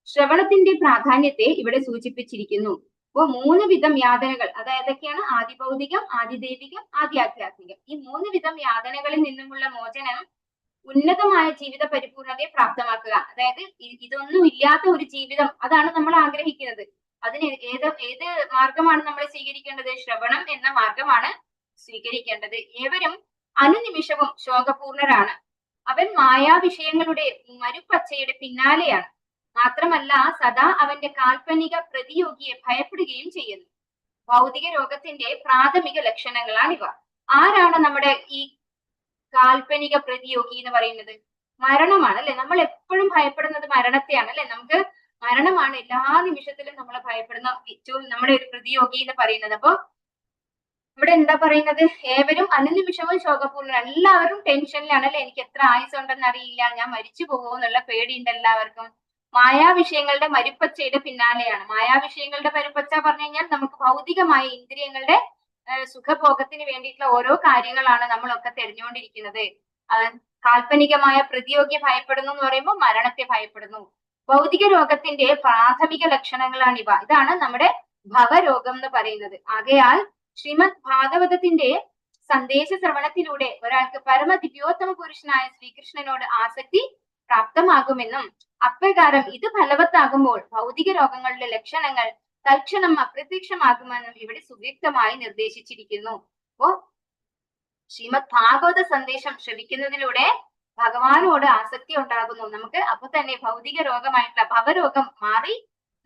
A: ശ്രവണത്തിന്റെ പ്രാധാന്യത്തെ ഇവിടെ സൂചിപ്പിച്ചിരിക്കുന്നു. അപ്പോ 3 വിധം യാതനകൾ, അതായതൊക്കെയാണ് ആദിഭൗതികം, ആദിദൈവികം, ആധ്യാത്മികം. ഈ 3 വിധം യാതനകളിൽ നിന്നുമുള്ള മോചനം ഉന്നതമായ ജീവിത പരിപൂർണതയെ പ്രാപ്തമാക്കുക. അതായത് ഇതൊന്നും ഇല്ലാത്ത ഒരു ജീവിതം, അതാണ് നമ്മൾ ആഗ്രഹിക്കുന്നത്. അതിന് ഏത് മാർഗമാണ് നമ്മൾ സ്വീകരിക്കേണ്ടത്? ശ്രവണം എന്ന മാർഗമാണ് സ്വീകരിക്കേണ്ടത്. ഏവരും അനുനിമിഷവും ശോകപൂർണരാണ്. അവൻ മായാവിഷയങ്ങളുടെ മരുപ്പച്ചയുടെ പിന്നാലെയാണ്. മാത്രമല്ല സദാ അവന്റെ കാൽപ്പനിക പ്രതിയോഗിയെ ഭയപ്പെടുകയും ചെയ്യുന്നു. ഭൗതിക രോഗത്തിന്റെ പ്രാഥമിക ലക്ഷണങ്ങളാണിവ. ആരാണ് നമ്മുടെ ഈ കാൽപ്പനിക പ്രതിയോഗി എന്ന് പറയുന്നത്? മരണമാണ്, അല്ലെ? നമ്മൾ എപ്പോഴും ഭയപ്പെടുന്നത് മരണത്തെയാണ്, അല്ലെ? നമുക്ക് മരണമാണ് എല്ലാ നിമിഷത്തിലും നമ്മൾ ഭയപ്പെടുന്ന ഏറ്റവും നമ്മുടെ ഒരു പ്രതിയോഗി എന്ന് പറയുന്നത്. അപ്പൊ ഇവിടെ എന്താ പറയുന്നത്? ഏവരും അനുനിമിഷവും ശോകപൂർണ്ണ, എല്ലാവരും ടെൻഷനിലാണ്, അല്ലെ? എനിക്ക് എത്ര ആയുസ് ഉണ്ടെന്ന് അറിയില്ല, ഞാൻ മരിച്ചു പോകുമോ എന്നുള്ള പേടിയുണ്ട് എല്ലാവർക്കും. മായാവിഷയങ്ങളുടെ മരുപ്പച്ചയുടെ പിന്നാലെയാണ്. മായാവിഷയങ്ങളുടെ മരുപ്പച്ച പറഞ്ഞു കഴിഞ്ഞാൽ നമുക്ക് ഭൗതികമായ ഇന്ദ്രിയങ്ങളുടെ സുഖഭോഗത്തിന് വേണ്ടിയിട്ടുള്ള ഓരോ കാര്യങ്ങളാണ് നമ്മളൊക്കെ തെരഞ്ഞുകൊണ്ടിരിക്കുന്നത്. കാൽപ്പനികമായ പ്രതിയോഗിയെ ഭയപ്പെടുന്നു എന്ന് പറയുമ്പോൾ മരണത്തെ ഭയപ്പെടുന്നു. ഭൗതിക രോഗത്തിന്റെ പ്രാഥമിക ലക്ഷണങ്ങളാണിവ. ഇതാണ് നമ്മുടെ ഭവരോഗം എന്ന് പറയുന്നത്. ആകയാൽ ശ്രീമദ് ഭാഗവതത്തിന്റെ സന്ദേശ ശ്രവണത്തിലൂടെ ഒരാൾക്ക് പരമദിവ്യോത്തമ പുരുഷനായ ശ്രീകൃഷ്ണനോട് ആസക്തി പ്രാപ്തമാകുമെന്നും അപ്രകാരം ഇത് ഫലവത്താകുമ്പോൾ ഭൗതിക രോഗങ്ങളുടെ ലക്ഷണങ്ങൾ തൽക്ഷണം അപ്രത്യക്ഷമാകുമെന്നും ഇവിടെ സുവ്യക്തമായി നിർദ്ദേശിച്ചിരിക്കുന്നു. അപ്പോ ശ്രീമദ് ഭാഗവത സന്ദേശം ശ്രവിക്കുന്നതിലൂടെ ഭഗവാനോട് ആസക്തി ഉണ്ടാകുന്നു. നമുക്ക് അപ്പൊ തന്നെ ഭൗതിക രോഗമായിട്ടുള്ള ഭവരോഗം മാറി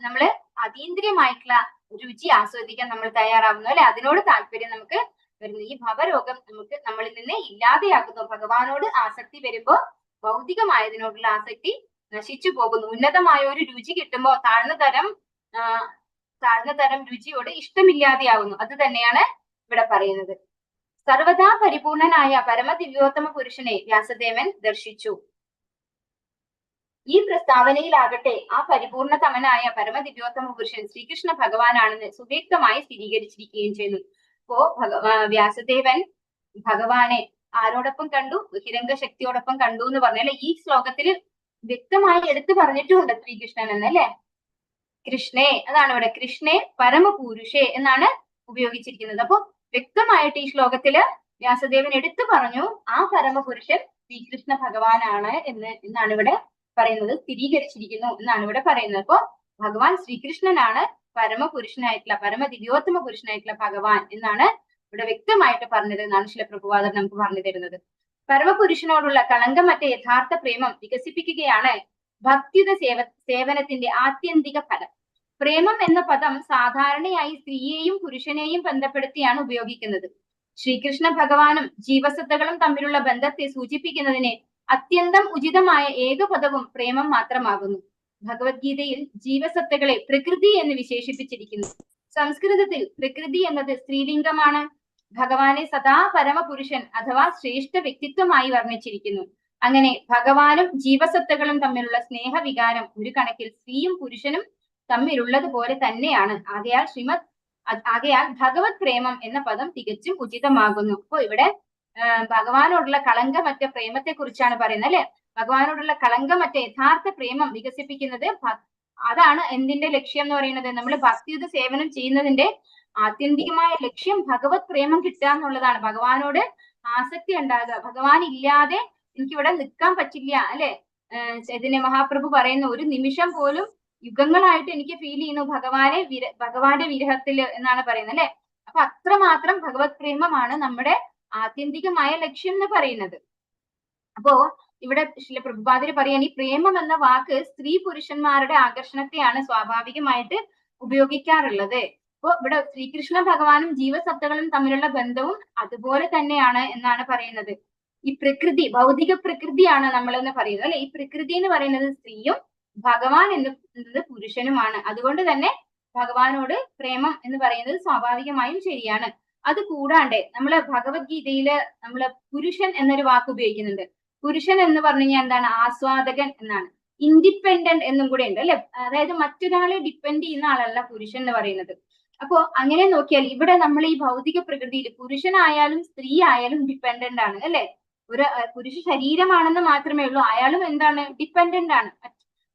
A: നമ്മള് അതീന്ദ്രിയമായിട്ടുള്ള രുചി ആസ്വദിക്കാൻ നമ്മൾ തയ്യാറാവുന്നു, അല്ലെ? അതിനോട് താല്പര്യം നമുക്ക് വരുന്നു. ഈ ഭവരോഗം നമുക്ക് നമ്മളിൽ നിന്ന് ഇല്ലാതെയാകുന്നു. ഭഗവാനോട് ആസക്തി വരുമ്പോ ഭൗതികമായതിനോടുള്ള ആസക്തി നശിച്ചു പോകുന്നു. ഉന്നതമായ ഒരു രുചി കിട്ടുമ്പോൾ താഴ്ന്ന തരം രുചിയോട് ഇഷ്ടമില്ലാതെയാവുന്നു. അത് തന്നെയാണ് ഇവിടെ പറയുന്നത്. സർവദാ പരിപൂർണനായ പരമദിവ്യോത്തമ പുരുഷനെ വ്യാസദേവൻ ദർശിച്ചു. ഈ പ്രസ്താവനയിലാകട്ടെ ആ പരിപൂർണതമനായ പരമദിവ്യോത്തമ പുരുഷൻ ശ്രീകൃഷ്ണ ഭഗവാനാണെന്ന് സുവ്യക്തമായി സ്ഥിരീകരിച്ചിരിക്കുകയും ചെയ്യുന്നു. അപ്പോ വ്യാസദേവൻ ഭഗവാനെ ആരോടൊപ്പം കണ്ടു? ബഹിരംഗ ശക്തിയോടൊപ്പം കണ്ടു എന്ന് പറഞ്ഞാൽ ഈ ശ്ലോകത്തിൽ വ്യക്തമായി എടുത്തു പറഞ്ഞിട്ടുമുണ്ട് ശ്രീകൃഷ്ണൻ എന്നല്ലേ? കൃഷ്ണേ, അതാണ് ഇവിടെ കൃഷ്ണേ പരമപുരുഷേ എന്നാണ് ഉപയോഗിച്ചിരിക്കുന്നത്. അപ്പൊ വ്യക്തമായിട്ട് ഈ ശ്ലോകത്തില് വ്യാസദേവൻ എടുത്തു പറഞ്ഞു ആ പരമപുരുഷൻ ശ്രീകൃഷ്ണ ഭഗവാനാണ് എന്നാണ് ഇവിടെ പറയുന്നത്, സ്ഥിരീകരിച്ചിരിക്കുന്നു എന്നാണ് ഇവിടെ പറയുന്നത്. അപ്പൊ ഭഗവാൻ ശ്രീകൃഷ്ണനാണ് പരമപുരുഷനായിട്ടുള്ള പരമദിവ്യോത്തമ പുരുഷനായിട്ടുള്ള ഭഗവാൻ എന്നാണ് ഇവിടെ വ്യക്തമായിട്ട് പറഞ്ഞത് എന്നാണ് ശ്രീല പ്രഭുപാദർ നമുക്ക് പറഞ്ഞു തരുന്നത്. പരമപുരുഷനോടുള്ള കളങ്കമറ്റ യഥാർത്ഥ പ്രേമം വികസിപ്പിക്കുകയാണ് ഭക്തിയുത സേവനത്തിന്റെ ആത്യന്തിക ഫലം. പ്രേമം എന്ന പദം സാധാരണയായി സ്ത്രീയെയും പുരുഷനെയും ബന്ധപ്പെടുത്തിയാണ് ഉപയോഗിക്കുന്നത്. ശ്രീകൃഷ്ണ ഭഗവാനും ജീവസത്തകളും തമ്മിലുള്ള ബന്ധത്തെ സൂചിപ്പിക്കുന്നതിന് അത്യന്തം ഉചിതമായ ഏകപദവും പ്രേമം മാത്രമാകുന്നു. ഭഗവത്ഗീതയിൽ ജീവസത്തകളെ പ്രകൃതി എന്ന് വിശേഷിപ്പിച്ചിരിക്കുന്നു. സംസ്കൃതത്തിൽ പ്രകൃതി എന്നത് സ്ത്രീലിംഗമാണ്. ഭഗവാനെ സദാ പരമപുരുഷൻ അഥവാ ശ്രേഷ്ഠ വ്യക്തിത്വമായി വർണ്ണിച്ചിരിക്കുന്നു. അങ്ങനെ ഭഗവാനും ജീവസത്തകളും തമ്മിലുള്ള സ്നേഹവികാരം ഒരു കണക്കിൽ സ്ത്രീയും പുരുഷനും തമ്മിലുള്ളത് പോലെ തന്നെയാണ്. ആകയാൽ ഭഗവത് പ്രേമം എന്ന പദം തികച്ചും ഉചിതമാകുന്നു. അപ്പൊ ഇവിടെ ഭഗവാനോടുള്ള കളങ്കമറ്റ പ്രേമത്തെ കുറിച്ചാണ് പറയുന്നത്, അല്ലെ? ഭഗവാനോടുള്ള കളങ്കമറ്റ യഥാർത്ഥ പ്രേമം വികസിപ്പിക്കുന്നത് അതാണ് എന്തിന്റെ ലക്ഷ്യം എന്ന് പറയുന്നത്? നമ്മൾ ഭക്തിയുത സേവനം ചെയ്യുന്നതിന്റെ ആത്യന്തികമായ ലക്ഷ്യം ഭഗവത് പ്രേമം കിട്ടുക എന്നുള്ളതാണ്. ഭഗവാനോട് ആസക്തി ഉണ്ടാകുക. ഭഗവാൻ ഇല്ലാതെ എനിക്കിവിടെ നിൽക്കാൻ പറ്റില്ല, അല്ലെ? ചൈതന്യ മഹാപ്രഭു പറയുന്ന ഒരു നിമിഷം പോലും യുഗങ്ങളായിട്ട് എനിക്ക് ഫീൽ ചെയ്യുന്നു ഭഗവാന്റെ വിരഹത്തില് എന്നാണ് പറയുന്നത്, അല്ലെ? അപ്പൊ അത്രമാത്രം ഭഗവത് പ്രേമമാണ് നമ്മുടെ ആത്യന്തികമായ ലക്ഷ്യം എന്ന് പറയുന്നത്. അപ്പോ ഇവിടെ ശ്രീല പ്രഭുപാദര് പറയാണ് ഈ പ്രേമം എന്ന വാക്ക് സ്ത്രീ പുരുഷന്മാരുടെ ആകർഷണത്തെയാണ് സ്വാഭാവികമായിട്ട് ഉപയോഗിക്കാറുള്ളത്. അപ്പൊ ഇവിടെ ശ്രീകൃഷ്ണ ഭഗവാനും ജീവസത്തകളും തമ്മിലുള്ള ബന്ധവും അതുപോലെ തന്നെയാണ് എന്നാണ് പറയുന്നത്. ഈ പ്രകൃതി, ഭൗതിക പ്രകൃതിയാണ് നമ്മളെന്ന് പറയുന്നത്, അല്ലെ? ഈ പ്രകൃതി എന്ന് പറയുന്നത് സ്ത്രീയും ഭഗവാൻ എന്നത് പുരുഷനുമാണ്. അതുകൊണ്ട് തന്നെ ഭഗവാനോട് പ്രേമം എന്ന് പറയുന്നത് സ്വാഭാവികമായും ശരിയാണ്. അത് കൂടാണ്ട് നമ്മള് ഭഗവത്ഗീതയില് നമ്മള് പുരുഷൻ എന്നൊരു വാക്ക് ഉപയോഗിക്കുന്നുണ്ട്. പുരുഷൻ എന്ന് പറഞ്ഞു കഴിഞ്ഞാൽ എന്താണ്? ആസ്വാദകൻ എന്നാണ്. ഇൻഡിപെൻഡന്റ് എന്നും കൂടെ ഉണ്ട് അല്ലെ. അതായത് മറ്റൊരാളെ ഡിപ്പെൻഡ് ചെയ്യുന്ന ആളല്ല പുരുഷൻ എന്ന് പറയുന്നത്. അപ്പോ അങ്ങനെ നോക്കിയാൽ ഇവിടെ നമ്മൾ ഈ ഭൗതിക പ്രകൃതിയിൽ പുരുഷനായാലും സ്ത്രീ ആയാലും ഡിപ്പെൻഡന്റ് ആണ് അല്ലെ. ഒരു പുരുഷ ശരീരമാണെന്ന് മാത്രമേ ഉള്ളൂ, അയാളും എന്താണ്? ഡിപ്പെൻഡന്റ് ആണ്.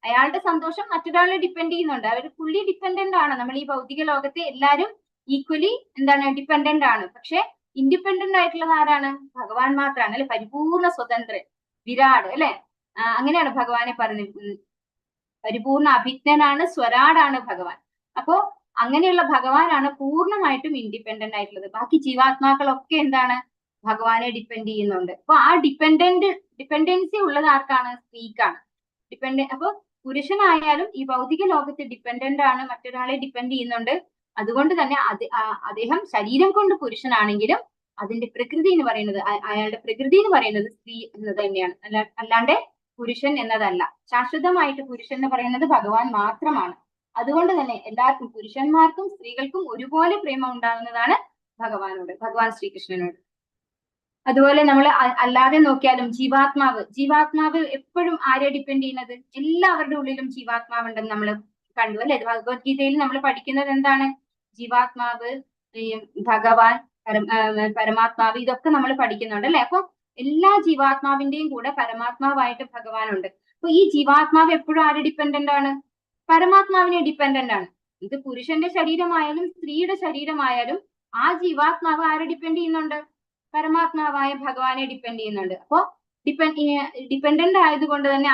A: അയാളുടെ സന്തോഷം മറ്റൊരാളെ ഡിപ്പെൻഡ് ചെയ്യുന്നുണ്ട്. അവർ ഫുള്ളി ഡിപ്പെൻഡന്റ് ആണ്. നമ്മൾ ഈ ഭൗതിക ലോകത്തെ എല്ലാവരും ഈക്വലി എന്താണ്? ഡിപ്പെൻഡന്റ് ആണ്. പക്ഷെ ഇൻഡിപെൻഡന്റ് ആയിട്ടുള്ളത് ആരാണ്? ഭഗവാൻ മാത്രമാണ് അല്ലെ. പരിപൂർണ സ്വതന്ത്രൻ, വിരാട് അല്ലെ. അങ്ങനെയാണ് ഭഗവാനെ പറഞ്ഞത്. പരിപൂർണ അഭിജ്ഞനാണ്, സ്വരാടാണ് ഭഗവാൻ. അപ്പോ അങ്ങനെയുള്ള ഭഗവാനാണ് പൂർണ്ണമായിട്ടും ഇൻഡിപെൻഡന്റ് ആയിട്ടുള്ളത്. ബാക്കി ജീവാത്മാക്കളൊക്കെ എന്താണ്? ഭഗവാനെ ഡിപ്പെൻഡ് ചെയ്യുന്നുണ്ട്. അപ്പൊ ആ ഡിപ്പെൻഡൻസി ഉള്ളത് ആർക്കാണ്? സ്ത്രീക്കാണ്. അപ്പൊ പുരുഷനായാലും ഈ ഭൗതിക ലോകത്ത് ഡിപ്പെൻഡന്റ് ആണ്, മറ്റൊരാളെ ഡിപ്പെൻഡ് ചെയ്യുന്നുണ്ട്. അതുകൊണ്ട് തന്നെ അദ്ദേഹം ശരീരം കൊണ്ട് പുരുഷനാണെങ്കിലും അതിന്റെ പ്രകൃതി എന്ന് പറയുന്നത്, അയാളുടെ പ്രകൃതി എന്ന് പറയുന്നത് സ്ത്രീ എന്നത് തന്നെയാണ്. അല്ലാണ്ട് പുരുഷൻ എന്നതല്ല. ശാശ്വതമായിട്ട് പുരുഷൻ എന്ന് പറയുന്നത് ഭഗവാൻ മാത്രമാണ്. അതുകൊണ്ട് തന്നെ എല്ലാവർക്കും, പുരുഷന്മാർക്കും സ്ത്രീകൾക്കും ഒരുപോലെ പ്രേമം ഉണ്ടാകുന്നതാണ് ഭഗവാനോട്, ഭഗവാൻ ശ്രീകൃഷ്ണനോട്. അതുപോലെ നമ്മൾ അല്ലാതെ നോക്കിയാലും ജീവാത്മാവ് എപ്പോഴും ആരെ ഡിപ്പെൻഡ് ചെയ്യുന്നത്? എല്ലാവരുടെ ഉള്ളിലും ജീവാത്മാവ് ഉണ്ടെന്ന് നമ്മൾ കണ്ടു അല്ലെ. ഭഗവത്ഗീതയിൽ നമ്മൾ പഠിക്കുന്നത് എന്താണ്? ജീവാത്മാവ്, ഭഗവാൻ, പരമാത്മാവ്, ഇതൊക്കെ നമ്മൾ പഠിക്കുന്നുണ്ട് അല്ലെ. അപ്പൊ എല്ലാ ജീവാത്മാവിന്റെയും കൂടെ പരമാത്മാവായിട്ട് ഭഗവാനുണ്ട്. അപ്പൊ ഈ ജീവാത്മാവ് എപ്പോഴും ആരെ ഡിപ്പെൻഡന്റ് ആണ്? പരമാത്മാവിനെ ഡിപ്പെൻഡന്റ് ആണ്. ഇത് പുരുഷന്റെ ശരീരമായാലും സ്ത്രീയുടെ ശരീരമായാലും ആ ജീവാത്മാവ് ആരെ ഡിപ്പെൻഡ് ചെയ്യുന്നുണ്ട്? പരമാത്മാവായ ഭഗവാനെ ഡിപ്പെൻഡ് ചെയ്യുന്നുണ്ട്. അപ്പോ ഡിപ്പെൻഡന്റ് ആയതുകൊണ്ട് തന്നെ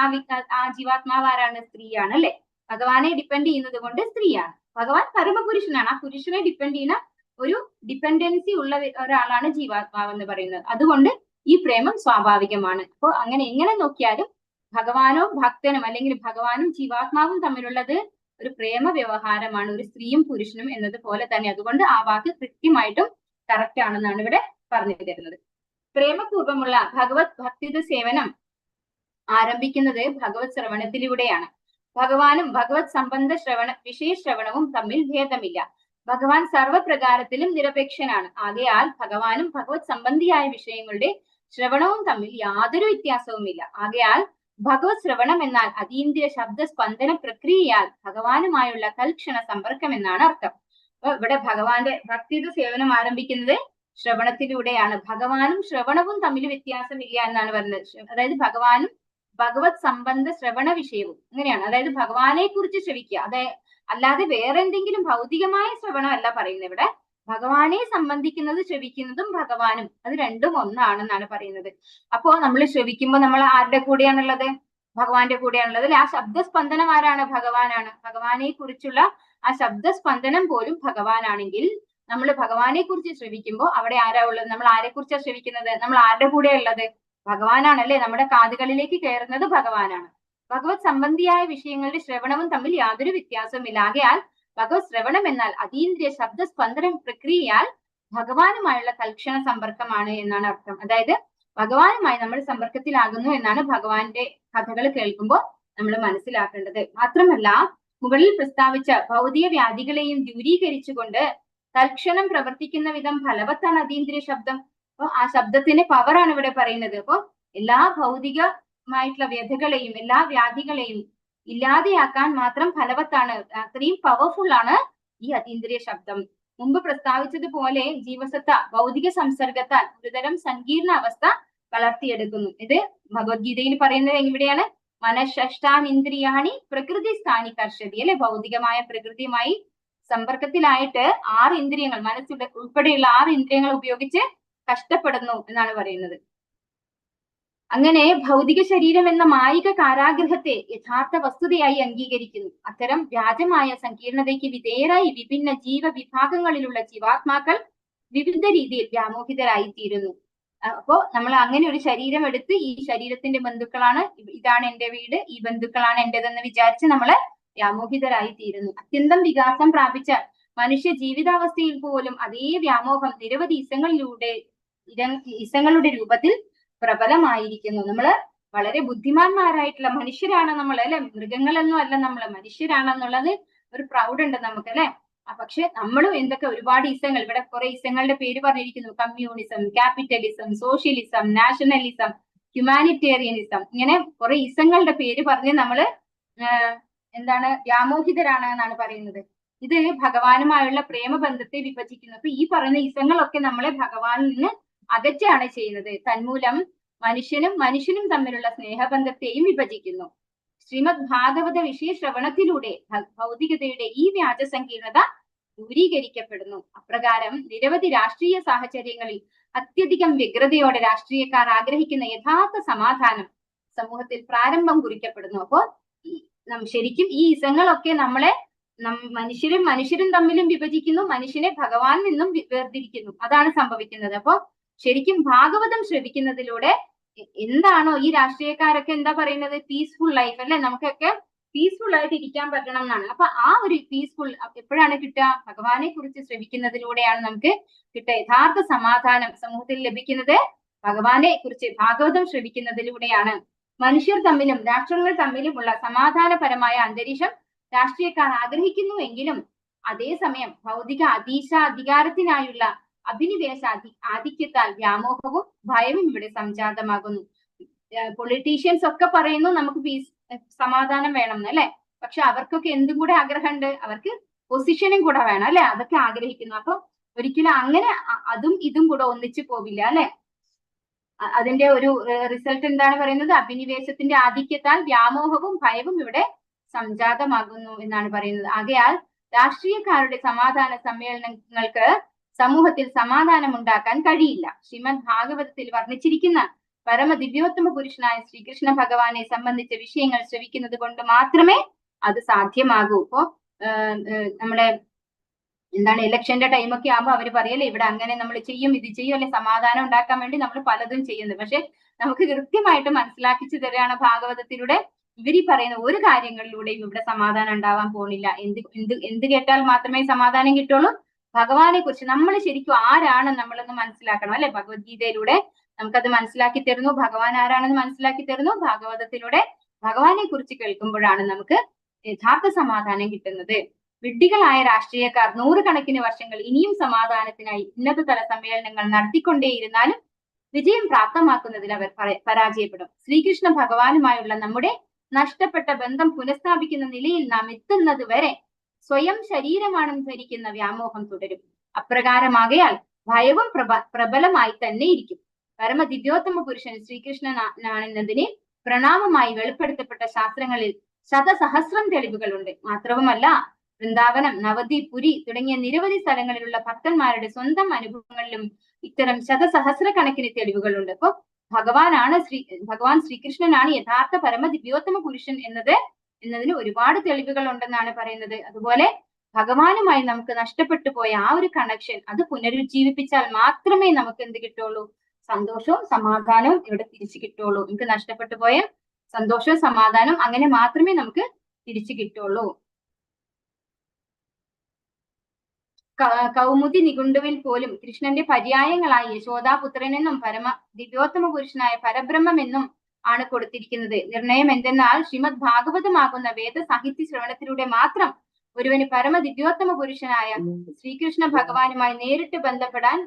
A: ആ ജീവാത്മാവ് ആരാണ്? സ്ത്രീയാണ് അല്ലെ. ഭഗവാനെ ഡിപ്പെൻഡ് ചെയ്യുന്നത് കൊണ്ട് സ്ത്രീയാണ്. ഭഗവാൻ പരമപുരുഷനാണ്. ആ പുരുഷനെ ഡിപ്പെൻഡ് ചെയ്യുന്ന ഒരു ഡിപ്പെൻഡൻസി ഉള്ള ഒരാളാണ് ജീവാത്മാവ് എന്ന് പറയുന്നത്. അതുകൊണ്ട് ഈ പ്രേമം സ്വാഭാവികമാണ്. അപ്പൊ അങ്ങനെ എങ്ങനെ നോക്കിയാലും ഭഗവാനോ ഭക്തനും അല്ലെങ്കിൽ ഭഗവാനും ജീവാത്മാവും തമ്മിലുള്ളത് ഒരു പ്രേമ വ്യവഹാരമാണ്, ഒരു സ്ത്രീയും പുരുഷനും എന്നതുപോലെ തന്നെ. അതുകൊണ്ട് ആ വാക്ക് കൃത്യമായിട്ടും കറക്റ്റ് ആണെന്നാണ് ഇവിടെ പറഞ്ഞു തരുന്നത്. പ്രേമപൂർവമുള്ള ഭഗവത് ഭക്തിയുടെ സേവനം ആരംഭിക്കുന്നത് ഭഗവത് ശ്രവണത്തിലൂടെയാണ്. ഭഗവാനും ഭഗവത് സംബന്ധ വിഷയശ്രവണവും തമ്മിൽ ഭേദമില്ല. ഭഗവാൻ സർവപ്രകാരത്തിലും നിരപേക്ഷനാണ്. ആകയാൽ ഭഗവാനും ഭഗവത് സംബന്ധിയായ വിഷയങ്ങളുടെ ശ്രവണവും തമ്മിൽ യാതൊരു വ്യത്യാസവുമില്ല. ആകയാൽ ഭഗവത് ശ്രവണം എന്നാൽ അതീന്ദ്രിയ ശബ്ദ സ്പന്ദന പ്രക്രിയയാൽ ഭഗവാനുമായുള്ള തൽക്ഷണ സമ്പർക്കം എന്നാണ് അർത്ഥം. അപ്പൊ ഇവിടെ ഭഗവാന്റെ ഭക്തിയുടെ സേവനം ആരംഭിക്കുന്നത് ശ്രവണത്തിലൂടെയാണ്. ഭഗവാനും ശ്രവണവും തമ്മിൽ വ്യത്യാസമില്ല എന്നാണ് പറയുന്നത്. അതായത് ഭഗവാനും ഭഗവത് സംബന്ധ ശ്രവണ വിഷയവും അങ്ങനെയാണ്. അതായത് ഭഗവാനെ കുറിച്ച് ശ്രവിക്കുക, അല്ലാതെ വേറെ എന്തെങ്കിലും ഭൗതികമായ ശ്രവണമല്ല പറയുന്നത്. ഇവിടെ ഭഗവാനെ സംബന്ധിക്കുന്നത് ശ്രവിക്കുന്നതും ഭഗവാനും അത് രണ്ടും ഒന്നാണെന്നാണ് പറയുന്നത്. അപ്പോ നമ്മൾ ശ്രവിക്കുമ്പോൾ നമ്മൾ ആരുടെ കൂടെയാണുള്ളത്? ഭഗവാന്റെ കൂടെയാണുള്ളത് അല്ലെ. ആ ശബ്ദസ്പന്ദനം ആരാണ്? ഭഗവാനാണ്. ഭഗവാനെ കുറിച്ചുള്ള ആ ശബ്ദസ്പന്ദനം പോലും ഭഗവാനാണെങ്കിൽ നമ്മൾ ഭഗവാനെ കുറിച്ച് ശ്രവിക്കുമ്പോൾ അവിടെ ആരാ ഉള്ളത്? നമ്മൾ ആരെ കുറിച്ചാണ് ശ്രവിക്കുന്നത്? നമ്മൾ ആരുടെ കൂടെ ഉള്ളത്? ഭഗവാനാണ് അല്ലെ. നമ്മുടെ കാതുകളിലേക്ക് കയറുന്നത് ഭഗവാനാണ്. ഭഗവത് സംബന്ധിയായ വിഷയങ്ങളുടെ ശ്രവണവും തമ്മിൽ യാതൊരു വ്യത്യാസവുമില്ല. ആകയാൽ ഭഗവത് ശ്രവണം എന്നാൽ അതീന്ദ്രിയ ശബ്ദസ്പന്ദന പ്രക്രിയയാൽ ഭഗവാനുമായുള്ള തൽക്ഷണ സമ്പർക്കമാണ് എന്നാണ് അർത്ഥം. അതായത് ഭഗവാനുമായി നമ്മൾ സമ്പർക്കത്തിലാകുന്നു എന്നാണ് ഭഗവാന്റെ കഥകൾ കേൾക്കുമ്പോൾ നമ്മൾ മനസ്സിലാക്കേണ്ടത്. മാത്രമല്ല മുകളിൽ പ്രസ്താവിച്ച ഭൗതിക വ്യാധികളെയും ദൂരീകരിച്ചുകൊണ്ട് തൽക്ഷണം പ്രവർത്തിക്കുന്ന വിധം ഫലവത്താണ് അതീന്ദ്രിയ ശബ്ദം. അപ്പൊ ആ ശബ്ദത്തിന്റെ പവറാണ് ഇവിടെ പറയുന്നത്. അപ്പൊ എല്ലാ ഭൗതികമായിട്ടുള്ള വ്യഥകളെയും എല്ലാ വ്യാധികളെയും ഇല്ലാതെയാക്കാൻ മാത്രം ഫലവത്താണ്, അത്രയും പവർഫുൾ ആണ് ഈ അതീന്ദ്രിയ ശബ്ദം. മുമ്പ് പ്രസ്താവിച്ചതുപോലെ ജീവസത്ത ഭൗതിക സംസർഗത്താൽ ഒരുതരം സങ്കീർണ അവസ്ഥ വളർത്തിയെടുക്കുന്നു. ഇത് ഭഗവത്ഗീതയിൽ പറയുന്നത് എവിടെയാണ്? മനഃഷ്ടാനിന്ദ്രിയാണി പ്രകൃതി സ്ഥാനി കർഷതി അല്ലെ. ഭൗതികമായ പ്രകൃതിയുമായി സമ്പർക്കത്തിലായിട്ട് 6 ഇന്ദ്രിയങ്ങൾ, മനസ്സുടെ ഉൾപ്പെടെയുള്ള 6 ഇന്ദ്രിയങ്ങൾ ഉപയോഗിച്ച് കഷ്ടപ്പെടുന്നു എന്നാണ് പറയുന്നത്. അങ്ങനെ ഭൗതിക ശരീരം എന്ന മായിക കാരാഗ്രഹത്തെ യഥാർത്ഥ വസ്തുതയായി അംഗീകരിക്കുന്നു. അത്തരം വ്യാജമായ സങ്കീർണതയ്ക്ക് വിധേയരായി വിഭിന്ന ജീവവിഭാഗങ്ങളിലുള്ള ജീവാത്മാക്കൾ വിവിധ രീതിയിൽ വ്യാമോഹിതരായി തീരുന്നു. അപ്പോ നമ്മൾ അങ്ങനെ ഒരു ശരീരം എടുത്ത് ഈ ശരീരത്തിന്റെ ബന്ധുക്കളാണ്, ഇതാണ് എന്റെ വീട്, ഈ ബന്ധുക്കളാണ് എന്റേതെന്ന് വിചാരിച്ച് നമ്മള് വ്യാമോഹിതരായി തീരുന്നു. അത്യന്തം വികാസം പ്രാപിച്ച മനുഷ്യ ജീവിതാവസ്ഥയിൽ പോലും അതേ വ്യാമോഹം നിരവധി ഇസങ്ങളുടെ രൂപത്തിൽ പ്രബലമായിരിക്കുന്നു. നമ്മള് വളരെ ബുദ്ധിമാന്മാരായിട്ടുള്ള മനുഷ്യരാണ് നമ്മൾ അല്ലെ. മൃഗങ്ങളൊന്നും അല്ല, നമ്മള് മനുഷ്യരാണെന്നുള്ളത് ഒരു പ്രൗഡ് ഉണ്ട് നമുക്ക് അല്ലെ. പക്ഷെ നമ്മളും എന്തൊക്കെ ഒരുപാട് ഇസങ്ങൾ, ഇവിടെ കുറെ ഇസങ്ങളുടെ പേര് പറഞ്ഞിരിക്കുന്നു. കമ്മ്യൂണിസം, ക്യാപിറ്റലിസം, സോഷ്യലിസം, നാഷണലിസം, ഹ്യൂമാനിറ്റേറിയനിസം, ഇങ്ങനെ കുറെ ഇസങ്ങളുടെ പേര് പറഞ്ഞ് നമ്മള് എന്താണ് വ്യാമോഹിതരാണ് എന്നാണ് പറയുന്നത്. ഇത് ഭഗവാനുമായുള്ള പ്രേമബന്ധത്തെ വിഭജിക്കുന്നു. അപ്പൊ ഈ പറയുന്ന ഇസങ്ങളൊക്കെ നമ്മളെ ഭഗവാനിൽ നിന്ന് അകറ്റാണ് ചെയ്യുന്നത്. തന്മൂലം മനുഷ്യനും തമ്മിലുള്ള സ്നേഹബന്ധത്തെയും വിഭജിക്കുന്നു. ശ്രീമദ് ഭാഗവത വിഷയ ശ്രവണത്തിലൂടെ ഭൗതികതയുടെ ഈ വ്യാജ സങ്കീർണത ദൂരീകരിക്കപ്പെടുന്നു. അപ്രകാരം നിരവധി രാഷ്ട്രീയ സാഹചര്യങ്ങളിൽ അത്യധികം വ്യഗ്രതയോടെ രാഷ്ട്രീയക്കാർ ആഗ്രഹിക്കുന്ന യഥാർത്ഥ സമാധാനം സമൂഹത്തിൽ പ്രാരംഭം കുറിക്കപ്പെടുന്നു. അപ്പോൾ ശരിക്കും ഈ ഇസങ്ങളൊക്കെ നമ്മളെ മനുഷ്യരും തമ്മിലും വിഭജിക്കുന്നു, മനുഷ്യനെ ഭഗവാനിൽ നിന്നും വേർതിരിക്കുന്നു. അതാണ് സംഭവിക്കുന്നത്. അപ്പോ ശരിക്കും ഭാഗവതം ശ്രവിക്കുന്നതിലൂടെ എന്താണോ ഈ രാഷ്ട്രീയക്കാരൊക്കെ എന്താ പറയുന്നത്, പീസ്ഫുൾ ലൈഫ് അല്ലെ, നമുക്കൊക്കെ പീസ്ഫുൾ ആയിട്ട് ഇരിക്കാൻ പറ്റണം എന്നാണ്. അപ്പൊ ആ ഒരു പീസ്ഫുൾ എപ്പോഴാണ് കിട്ടുക? ഭഗവാനെ കുറിച്ച് ശ്രവിക്കുന്നതിലൂടെയാണ് നമുക്ക് കിട്ടുക. യഥാർത്ഥ സമാധാനം സമൂഹത്തിൽ ലഭിക്കുന്നത് ഭഗവാനെ കുറിച്ച് ഭാഗവതം ശ്രവിക്കുന്നതിലൂടെയാണ്. മനുഷ്യർ തമ്മിലും രാഷ്ട്രങ്ങൾ തമ്മിലുമുള്ള സമാധാനപരമായ അന്തരീക്ഷം രാഷ്ട്രീയക്കാർ ആഗ്രഹിക്കുന്നുവെങ്കിലും അതേസമയം ഭൗതിക അധികാരത്തിനായുള്ള അഭിനിവേശ ആധിക്യത്താൽ വ്യാമോഹവും ഭയവും ഇവിടെ സംജാതമാകുന്നു. പൊളിറ്റീഷ്യൻസ് ഒക്കെ പറയുന്നു നമുക്ക് സമാധാനം വേണം അല്ലെ, പക്ഷെ അവർക്കൊക്കെ എന്തും കൂടെ ആഗ്രഹമുണ്ട്, അവർക്ക് പൊസിഷനും കൂടെ വേണം അല്ലെ, അതൊക്കെ ആഗ്രഹിക്കുന്നു. അപ്പൊ ഒരിക്കലും അങ്ങനെ അതും ഇതും കൂടെ ഒന്നിച്ചു പോവില്ല അല്ലെ. അതിന്റെ ഒരു റിസൾട്ട് എന്താണ് പറയുന്നത്? അഭിനിവേശത്തിന്റെ ആധിക്യത്താൽ വ്യാമോഹവും ഭയവും ഇവിടെ സംജാതമാകുന്നു എന്നാണ് പറയുന്നത്. ആകയാൽ രാഷ്ട്രീയക്കാരുടെ സമാധാന സമ്മേളനങ്ങൾക്ക് സമൂഹത്തിൽ സമാധാനം ഉണ്ടാക്കാൻ കഴിയില്ല. ശ്രീമദ് ഭാഗവതത്തിൽ വർണ്ണിച്ചിരിക്കുന്ന പരമദിവ്യോത്തമ പുരുഷനായ ശ്രീകൃഷ്ണ ഭഗവാനെ സംബന്ധിച്ച വിഷയങ്ങൾ ശ്രവിക്കുന്നത് കൊണ്ട് മാത്രമേ അത് സാധ്യമാകൂ. ഇപ്പോ നമ്മുടെ എന്താണ് ഇലക്ഷന്റെ ടൈമൊക്കെ ആകുമ്പോൾ അവര് പറയല്ലേ ഇവിടെ അങ്ങനെ നമ്മൾ ചെയ്യും ഇത് ചെയ്യും അല്ലെ, സമാധാനം ഉണ്ടാക്കാൻ വേണ്ടി നമ്മൾ പലതും ചെയ്യുന്നത്. പക്ഷെ നമുക്ക് കൃത്യമായിട്ട് മനസ്സിലാക്കിച്ചു തരികയാണ് ഭാഗവതത്തിലൂടെ, ഇവരീ പറയുന്ന ഒരു കാര്യങ്ങളിലൂടെയും ഇവിടെ സമാധാനം ഉണ്ടാവാൻ പോണില്ല. എന്ത് കേട്ടാൽ മാത്രമേ സമാധാനം കിട്ടുള്ളൂ? ഭഗവാനെ കുറിച്ച് നമ്മൾ ശരിക്കും ആരാണ് നമ്മളൊന്ന് മനസ്സിലാക്കണം അല്ലെ. ഭഗവത്ഗീതയിലൂടെ നമുക്കത് മനസ്സിലാക്കി തരുന്നു. ഭഗവാൻ ആരാണെന്ന് മനസ്സിലാക്കി തരുന്നു. ഭാഗവതത്തിലൂടെ ഭഗവാനെ കുറിച്ച് കേൾക്കുമ്പോഴാണ് നമുക്ക് യഥാർത്ഥ സമാധാനം കിട്ടുന്നത്. വിഡ്ഢികളായ രാഷ്ട്രീയക്കാർ നൂറുകണക്കിന് വർഷങ്ങൾ ഇനിയും സമാധാനത്തിനായി ഉന്നതതല സമ്മേളനങ്ങൾ നടത്തിക്കൊണ്ടേയിരുന്നാലും വിജയം പ്രാപ്തമാക്കുന്നതിൽ അവർ പരാജയപ്പെടും. ശ്രീകൃഷ്ണ ഭഗവാനുമായുള്ള നമ്മുടെ നഷ്ടപ്പെട്ട ബന്ധം പുനഃസ്ഥാപിക്കുന്ന നിലയിൽ നാം എത്തുന്നത് വരെ സ്വയം ശരീരമാണെന്ന് ധരിക്കുന്ന വ്യാമോഹം തുടരും. അപ്രകാരമാകയാൽ ഭയവും പ്രബലമായി തന്നെ ഇരിക്കും. പരമദിവ്യോത്തമ പുരുഷൻ ശ്രീകൃഷ്ണനാണെന്നതിന് പ്രണാമമായി വെളിപ്പെടുത്തപ്പെട്ട ശാസ്ത്രങ്ങളിൽ ശതസഹസ്രം തെളിവുകളുണ്ട്. മാത്രവുമല്ല വൃന്ദാവനം, നവദ്വീപ്, പുരി തുടങ്ങിയ നിരവധി സ്ഥലങ്ങളിലുള്ള ഭക്തന്മാരുടെ സ്വന്തം അനുഭവങ്ങളിലും ഇത്തരം ശതസഹസ്രക്കണക്കിന് തെളിവുകളുണ്ട്. അപ്പൊ ഭഗവാൻ ശ്രീകൃഷ്ണനാണ് യഥാർത്ഥ പരമദിവ്യോത്തമ പുരുഷൻ എന്നതിന് ഒരുപാട് തെളിവുകൾ ഉണ്ടെന്നാണ് പറയുന്നത്. അതുപോലെ ഭഗവാനുമായി നമുക്ക് നഷ്ടപ്പെട്ടു പോയ ആ ഒരു കണക്ഷൻ അത് പുനരുജ്ജീവിപ്പിച്ചാൽ മാത്രമേ നമുക്ക് എന്ത് കിട്ടുള്ളൂ? സന്തോഷവും സമാധാനവും ഇവിടെ തിരിച്ചു കിട്ടുള്ളൂ. നമുക്ക് നഷ്ടപ്പെട്ടു പോയ സന്തോഷവും സമാധാനം അങ്ങനെ മാത്രമേ നമുക്ക് തിരിച്ചു കിട്ടുള്ളൂ. കൗമുദി നികുണ്ടുവിൽ പോലും കൃഷ്ണന്റെ പര്യായങ്ങളായി യശോദാപുത്രനെന്നും ദിവ്യോത്തമ പുരുഷനായ പരബ്രഹ്മം എന്നും ആണ് കൊടുത്തിരിക്കുന്നത്. നിർണയം എന്തെന്നാൽ ശ്രീമദ് ഭാഗവതമാകുന്ന വേദ സാഹിത്യ ശ്രവണത്തിലൂടെ മാത്രം ഒരുവന് പരമദിവ്യോത്തമ പുരുഷനായ ശ്രീകൃഷ്ണ ഭഗവാനുമായി നേരിട്ട് ബന്ധപ്പെടാൻ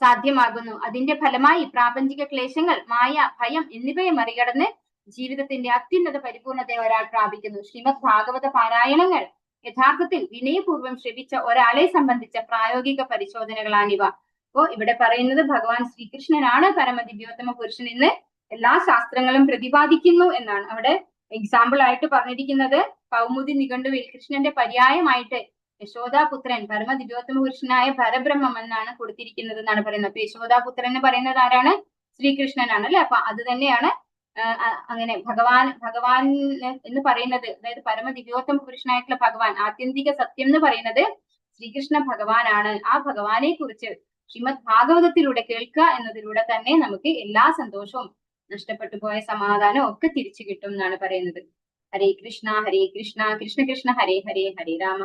A: സാധ്യമാകുന്നു. അതിന്റെ ഫലമായി പ്രാപഞ്ചിക ക്ലേശങ്ങൾ, മായ, ഭയം എന്നിവയെ മറികടന്ന് ജീവിതത്തിന്റെ അത്യുന്നത പരിപൂർണതയെ ഒരാൾ പ്രാപിക്കുന്നു. ശ്രീമദ് ഭാഗവത പാരായണങ്ങൾ യഥാർത്ഥത്തിൽ വിനയപൂർവ്വം ശ്രവിച്ച ഒരാളെ സംബന്ധിച്ച പ്രായോഗിക പരിശോധനകളാണിവ. അപ്പോ ഇവിടെ പറയുന്നത് ഭഗവാൻ ശ്രീകൃഷ്ണനാണ് പരമദിവ്യോത്തമ പുരുഷൻ എന്ന് എല്ലാ ശാസ്ത്രങ്ങളും പ്രതിപാദിക്കുന്നു എന്നാണ്. അവിടെ എക്സാമ്പിൾ ആയിട്ട് പറഞ്ഞിരിക്കുന്നത് കൗമുദി നിഘണ്ടുവിൽ കൃഷ്ണന്റെ പര്യായമായിട്ട് യശോദാപുത്രൻ പരമദിവ്യോത്തമ പുരുഷനായ പരബ്രഹ്മം എന്നാണ് കൊടുത്തിരിക്കുന്നത് എന്നാണ് പറയുന്നത്. അപ്പൊ യശോദാപുത്രൻ എന്ന് പറയുന്നത് ആരാണ്? ശ്രീകൃഷ്ണനാണ് അല്ലെ. അപ്പൊ അത് തന്നെയാണ് അങ്ങനെ ഭഗവാൻ എന്ന് പറയുന്നത്, അതായത് പരമദിവ്യോത്തമ പുരുഷനായിട്ടുള്ള ഭഗവാൻ, ആത്യന്തിക സത്യം എന്ന് പറയുന്നത് ശ്രീകൃഷ്ണ ഭഗവാനാണ്. ആ ഭഗവാനെ കുറിച്ച് ശ്രീമദ് ഭാഗവതത്തിലൂടെ കേൾക്കുക എന്നതിലൂടെ തന്നെ നമുക്ക് എല്ലാ സന്തോഷവും നഷ്ടപ്പെട്ടു പോയ സമാധാനവും ഒക്കെ തിരിച്ചു കിട്ടും എന്നാണ് പറയുന്നത്. ഹരേ കൃഷ്ണ കൃഷ്ണ കൃഷ്ണ ഹരേ ഹരേ, ഹരേ രാമ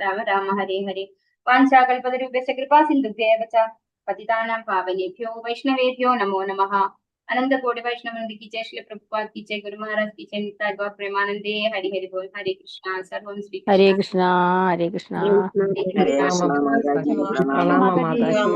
A: രാമ രാമ ഹരേ ഹരേ. വാഞ്ചാകൽപതരൂപേണ കൃപാ സിന്ധുഭ്യേവ ച പതിതാനാം പാവനേഭ്യോ വൈഷ്ണവേഭ്യോ നമോ നമഃ. अनंत कोटि वैष्णव वृंद की जय, श्री प्रभुपाद की जय, गुरु महाराज की जय, नित्य गौर प्रेमानंदे। हरि हरि बोल। हरे कृष्णा। सर्वं श्री
B: हरे कृष्णा हरे कृष्णा
G: हरे कृष्णा।
B: प्रणाम माता जी।